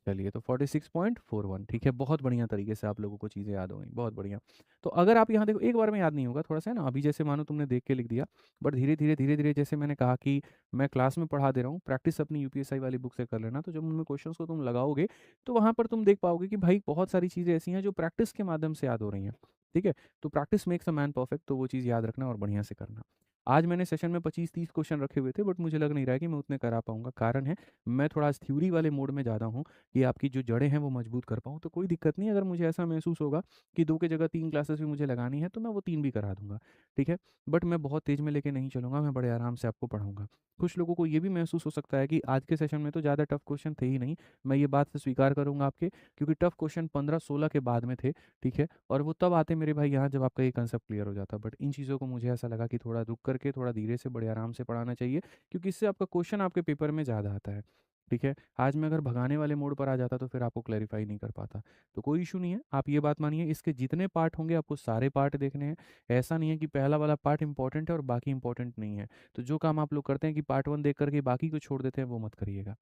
चलिए तो 46.41 ठीक है बहुत बढ़िया तरीके से आप लोगों को चीज़ें याद हो गई बहुत बढ़िया तो अगर आप यहाँ देखो एक बार में याद नहीं होगा थोड़ा सा है ना अभी जैसे मानो तुमने देख के लिख दिया बट धीरे धीरे जैसे मैंने कहा कि मैं क्लास में पढ़ा दे रहा हूँ प्रैक्टिस अपनी यूपीएसआई वाली बुक से कर लेना तो जब उनमें क्वेश्चंस को तुम लगाओगे तो वहाँ पर तुम देख पाओगे कि भाई बहुत सारी चीज़ें ऐसी हैं जो प्रैक्टिस के माध्यम से याद हो रही हैं ठीक है तो practice makes a man perfect तो वो चीज़ याद रखना और बढ़िया से करना आज मैंने सेशन में 25-30 क्वेश्चन रखे हुए थे बट मुझे लग नहीं रहा है कि मैं उतने करा पाऊंगा कारण है मैं थोड़ा आज थ्योरी वाले मोड में ज़्यादा हूँ कि आपकी जो जड़ें हैं वो मजबूत कर पाऊँ तो कोई दिक्कत नहीं अगर मुझे ऐसा महसूस होगा कि 2 की जगह 3 क्लासेस भी मुझे लगानी है तो मैं वो 3 भी करा दूंगा ठीक है बट मैं बहुत तेज़ में लेके नहीं चलूँगा मैं बड़े आराम से आपको पढ़ाऊँगा कुछ लोगों को ये भी महसूस हो सकता है कि आज के सेशन में तो ज़्यादा टफ क्वेश्चन थे ही नहीं मैं ये बात से स्वीकार करूँगा आपके क्योंकि टफ क्वेश्चन 15-16 के बाद में थे ठीक है और वो तब आते मेरे भाई यहाँ जब आपका ये कंसेप्ट क्लियर हो जाता बट इन चीज़ों को मुझे ऐसा लगा कि थोड़ा रुक करके थोड़ा धीरे से बड़े आराम से पढ़ाना चाहिए क्योंकि इससे आपका क्वेश्चन आपके पेपर में ज़्यादा आता है ठीक है आज मैं अगर भगाने वाले मोड पर आ जाता तो फिर आपको क्लैरिफाई नहीं कर पाता तो कोई इशू नहीं है आप ये बात मानिए इसके जितने पार्ट होंगे आपको सारे पार्ट देखने हैं ऐसा नहीं है कि पहला वाला पार्ट इंपॉर्टेंट है और बाकी इंपॉर्टेंट नहीं है तो जो काम आप लोग करते हैं कि पार्ट 1 देख करके बाकी को छोड़ देते हैं वो मत करिएगा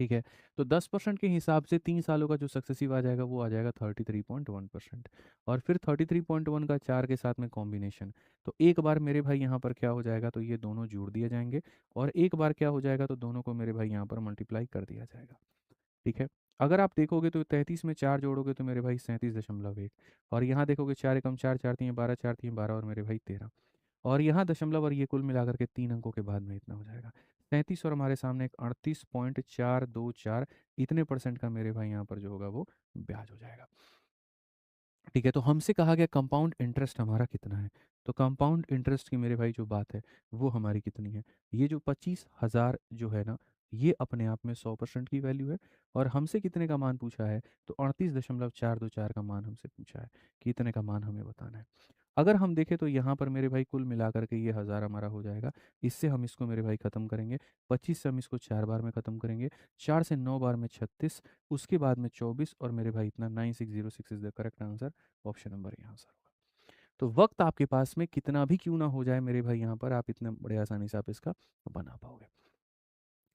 ठीक है तो 10% के हिसाब से 3 सालों का जो सक्सेसिव आ जाएगा वो आ जाएगा 33.1% और फिर 33.1 का 4 के साथ में कॉम्बिनेशन तो एक बार मेरे भाई यहाँ पर क्या हो जाएगा तो ये दोनों जोड़ दिए जाएंगे और एक बार क्या हो जाएगा तो दोनों को मेरे भाई यहाँ पर मल्टीप्लाई कर दिया जाएगा ठीक है अगर आप देखोगे तो 33 में 4 जोड़ोगे तो मेरे भाई 37.1 और यहाँ देखोगे 4 एकम 4 4 3 12 4 3 12 और मेरे भाई 13 और यहाँ दशमलव और ये कुल मिलाकर के 3 अंकों के बाद में इतना हो जाएगा 37 और हमारे सामने एक 38.424 इतने परसेंट का मेरे भाई यहाँ पर जो होगा वो ब्याज हो जाएगा ठीक है तो हमसे कहा गया कंपाउंड इंटरेस्ट हमारा कितना है तो कंपाउंड इंटरेस्ट की मेरे भाई जो बात है वो हमारी कितनी है ये जो 25,000 जो है ना ये अपने आप में 100% की वैल्यू है और हमसे कितने का मान पूछा है तो 38.424 का मान हमसे पूछा है कि इतने का मान हमें बताना है अगर हम देखें तो यहाँ पर मेरे भाई कुल मिलाकर के ये 1000 हमारा हो जाएगा इससे हम इसको मेरे भाई ख़त्म करेंगे 25 से हम इसको 4 बार में ख़त्म करेंगे 4 से 9 बार में 36 उसके बाद में 24 और मेरे भाई इतना 9606 is the correct answer option number यहाँ आंसर होगा तो वक्त आपके पास में कितना भी क्यों ना हो जाए मेरे भाई यहाँ पर आप इतने बड़े आसानी से आप इसका बना पाओगे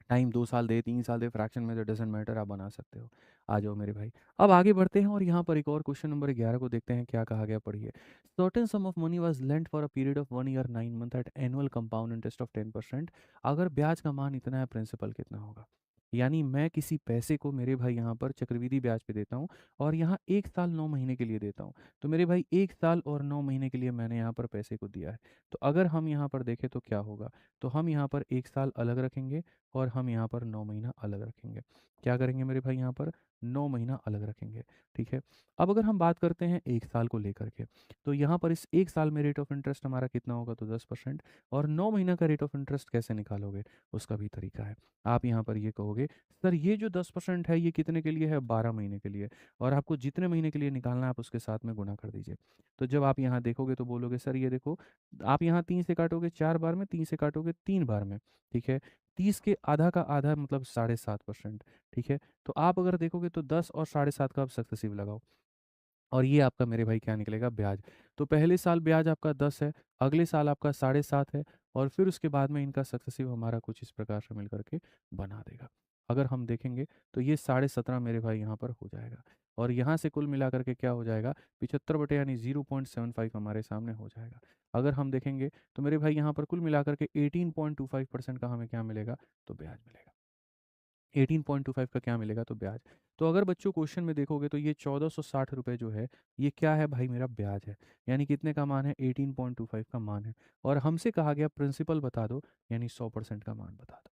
टाइम 2 साल दे 3 साल दे फ्रैक्शन में डजेंट मैटर आप बना सकते हो आ जाओ मेरे भाई अब आगे बढ़ते हैं और यहाँ पर एक और क्वेश्चन नंबर 11 को देखते हैं क्या कहा गया पढ़िए certain sum of money was lent for a period of 1 year 9 month at annual compound interest of 10% अगर ब्याज का मान इतना है प्रिंसिपल कितना होगा यानी मैं किसी पैसे को मेरे भाई यहाँ पर चक्रवृद्धि ब्याज पे देता हूँ और यहाँ 1 साल 9 महीने के लिए देता हूँ तो मेरे भाई 1 साल और 9 महीने के लिए मैंने यहाँ पर पैसे को दिया है तो अगर हम यहाँ पर देखें तो क्या होगा तो हम यहाँ पर 1 साल अलग रखेंगे और हम यहाँ पर 9 महीना अलग रखेंगे क्या करेंगे मेरे भाई यहाँ पर 9 महीना अलग रखेंगे ठीक है अब अगर हम बात करते हैं 1 साल को लेकर के तो यहाँ पर इस 1 साल में रेट ऑफ इंटरेस्ट हमारा कितना होगा तो 10% और 9 महीना का रेट ऑफ इंटरेस्ट कैसे निकालोगे उसका भी तरीका है आप यहाँ पर ये कहोगे सर ये जो 10% है ये कितने के लिए है 12 महीने के लिए और आपको जितने महीने के लिए निकालना है आप उसके साथ में गुणा कर दीजिए तो जब आप यहाँ देखोगे तो बोलोगे सर ये देखो आप यहाँ 3 से काटोगे 4 बार में 3 से काटोगे 3 बार में ठीक है 30 के आधा का आधा मतलब 7.5% ठीक है तो आप अगर देखोगे तो 10 और 7.5 का आप सक्सेसिव लगाओ और ये आपका मेरे भाई क्या निकलेगा ब्याज तो पहले साल ब्याज आपका 10 है अगले साल आपका 7.5 है और फिर उसके बाद में इनका सक्सेसिव हमारा कुछ इस प्रकार से मिल करके बना देगा अगर हम देखेंगे तो ये 17.5 मेरे भाई यहाँ पर हो जाएगा और यहाँ से कुल मिला करके क्या हो जाएगा 75 बटे यानी 0.75 हमारे सामने हो जाएगा अगर हम देखेंगे तो मेरे भाई यहाँ पर कुल मिला करके 18.25% का हमें क्या मिलेगा तो ब्याज मिलेगा 18.25 का क्या मिलेगा? तो ब्याज। तो अगर बच्चों क्वेश्चन में देखोगे तो ये 1460 रुपए जो है, ये क्या है भाई? मेरा ब्याज है। यानी कितने का मान है? 18.25 का मान है। और हमसे कहा गया प्रिंसिपल बता दो, यानी 100% का मान बता दो।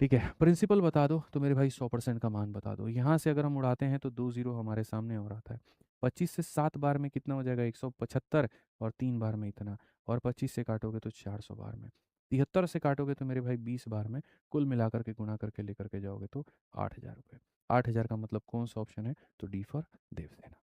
ठीक है, प्रिंसिपल बता दो तो मेरे भाई 100% का मान बता दो। यहाँ से अगर हम उड़ाते हैं तो 2 जीरो हमारे सामने और आता है। 25 से 7 बार में कितना हो जाएगा? 175, और 3 बार में इतना, और 25 से काटोगे तो 400 बार में, 73 से काटोगे तो मेरे भाई 20 बार में, कुल मिलाकर के गुणा करके लेकर के जाओगे तो 8,000 रुपये। 8,000 का मतलब कौन सा ऑप्शन है? तो D for Devsena.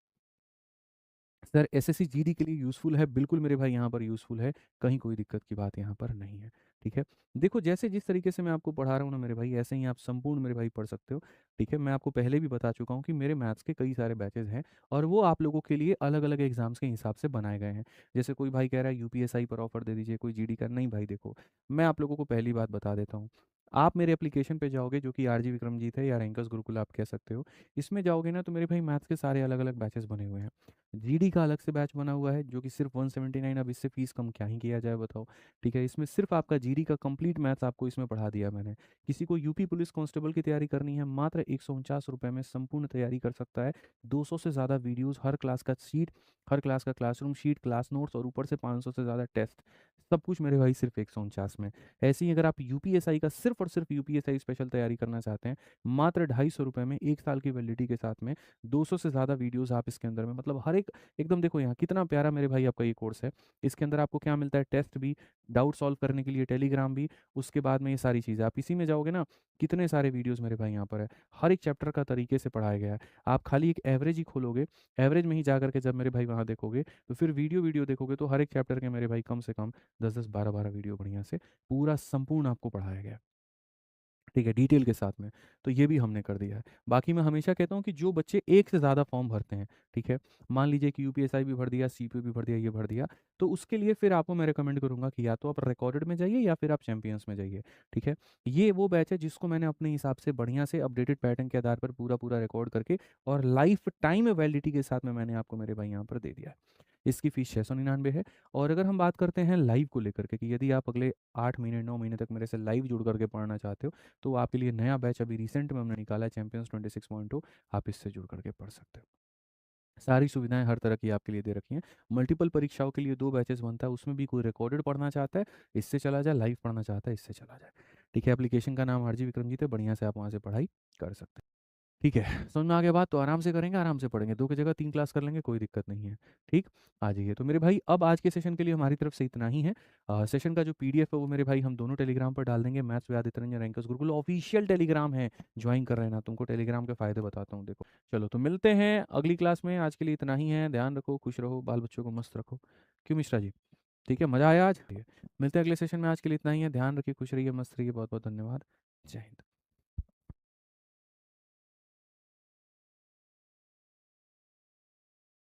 Sir SSC GD के लिए यूज़फुल है, बिल्कुल मेरे भाई यहाँ पर यूज़फुल है, कहीं कोई दिक्कत की बात यहाँ पर नहीं है। ठीक है, देखो जैसे जिस तरीके से मैं आपको पढ़ा रहा हूँ ना मेरे भाई, ऐसे ही आप संपूर्ण मेरे भाई पढ़ सकते हो। ठीक है, मैं आपको पहले भी बता चुका हूँ कि मेरे मैथ्स के कई सारे बैचेज हैं, और वो आप लोगों के लिए अलग अलग एग्जाम्स के हिसाब से बनाए गए हैं। जैसे कोई भाई कह रहा है यूपीएसआई पर ऑफर दे दीजिए, कोई जीडी का। नहीं भाई, देखो मैं आप लोगों को पहली बात बता देता हूँ। आप मेरे एप्लीकेशन पे जाओगे, जो कि आरजी विक्रमजीत है या रैंकर्स गुरुकुल आप कह सकते हो, इसमें जाओगे ना तो मेरे भाई मैथ्स के सारे अलग अलग बैचेस बने हुए हैं। जीडी का अलग से बैच बना हुआ है जो कि सिर्फ 179। अब इससे फीस कम क्या ही किया जाए बताओ। ठीक है, इसमें सिर्फ आपका जीडी का कंप्लीट मैथ्स आपको इसमें पढ़ा दिया मैंने। किसी को यूपी पुलिस कांस्टेबल की तैयारी करनी है, मात्र 149 रुपये में संपूर्ण तैयारी कर सकता है। 200 से ज़्यादा वीडियोस, हर क्लास का शीट, हर क्लास का क्लासरूम शीट, क्लास नोट्स, और ऊपर से 500 से ज़्यादा टेस्ट, सब कुछ मेरे भाई सिर्फ 149 में। ऐसे ही अगर आप यूपीएसआई का सिर्फ और सिर्फ यूपीएसआई स्पेशल तैयारी करना चाहते हैं, मात्र 250 रुपये में 1 साल की वैलिडिटी के साथ में 200 से ज़्यादा वीडियोस आप इसके अंदर में, मतलब हर एक एकदम, देखो यहाँ कितना प्यारा मेरे भाई आपका ये कोर्स है। इसके अंदर आपको क्या मिलता है? टेस्ट भी, डाउट सॉल्व करने के लिए टेलीग्राम भी, उसके बाद में ये सारी चीज़ें। आप इसी में जाओगे ना, कितने सारे वीडियोस मेरे भाई यहाँ पर है, हर एक चैप्टर का तरीके से पढ़ाया गया है। आप खाली एक एवरेज ही खोलोगे, एवरेज में ही जा करके जब मेरे भाई वहाँ देखोगे, तो फिर वीडियो वीडियो देखोगे तो हर एक चैप्टर के मेरे भाई कम से कम 10-10, 12-12 वीडियो बढ़िया से पूरा संपूर्ण आपको पढ़ाया गया है। ठीक है, डिटेल के साथ में। तो ये भी हमने कर दिया है। बाकी मैं हमेशा कहता हूँ कि जो बच्चे एक से ज़्यादा फॉर्म भरते हैं, ठीक है, मान लीजिए कि यूपीएसआई भी भर दिया, सीपीओ भी भर दिया, ये भर दिया, तो उसके लिए फिर आपको मैं रिकमेंड करूँगा कि या तो आप रिकॉर्डेड में जाइए या फिर आप चैंपियंस में जाइए। ठीक है, ये वो बैच है जिसको मैंने अपने हिसाब से बढ़िया से अपडेटेड पैटर्न के आधार पर पूरा पूरा रिकॉर्ड करके और लाइफ टाइम वैलिडिटी के साथ में मैंने आपको मेरे भाई यहाँ पर दे दिया है। इसकी फ़ीस 699 है। और अगर हम बात करते हैं लाइव को लेकर के, कि यदि आप अगले 8 महीने 9 महीने तक मेरे से लाइव जुड़ करके पढ़ना चाहते हो, तो आपके लिए नया बैच अभी रिसेंट में हमने निकाला है, चैंपियंस 26.2। आप इससे जुड़ करके पढ़ सकते हो। सारी सुविधाएं हर तरह की आपके लिए दे रखी हैं। मल्टीपल परीक्षाओं के लिए 2 बैचेस बनता है, उसमें भी कोई रिकॉर्डेड पढ़ना चाहता है, इससे चला जाए, लाइव पढ़ना चाहता है, इससे चला जाए। ठीक है, एप्लीकेशन का नाम आरजी विक्रमजीत है, बढ़िया से आप वहाँ से पढ़ाई कर सकते हैं। ठीक है, समझ में आ गया बात? तो आराम से करेंगे, आराम से पढ़ेंगे, 2 की जगह 3 क्लास कर लेंगे, कोई दिक्कत नहीं है। ठीक, आ जाइए। तो मेरे भाई अब आज के सेशन के लिए हमारी तरफ से इतना ही है। सेशन का जो पीडीएफ है वो मेरे भाई हम दोनों टेलीग्राम पर डाल देंगे। Maths with Aditya Ranjan rankers Gurukul official Telegram है, ज्वाइन कर रहे हैं ना, तुमको टेलीग्राम के फ़ायदे बताता हूँ देखो। चलो तो मिलते हैं अगली क्लास में, आज के लिए इतना ही है। ध्यान रखो, खुश रहो, बाल बच्चों को मस्त रखो। क्यों मिश्रा जी? ठीक है, मज़ा आया आज? ठीक है, मिलते हैं अगले सेशन में, आज के लिए इतना ही है। ध्यान रखिए, खुश रहिए, मस्त रहिए, बहुत-बहुत धन्यवाद। जय हिंद।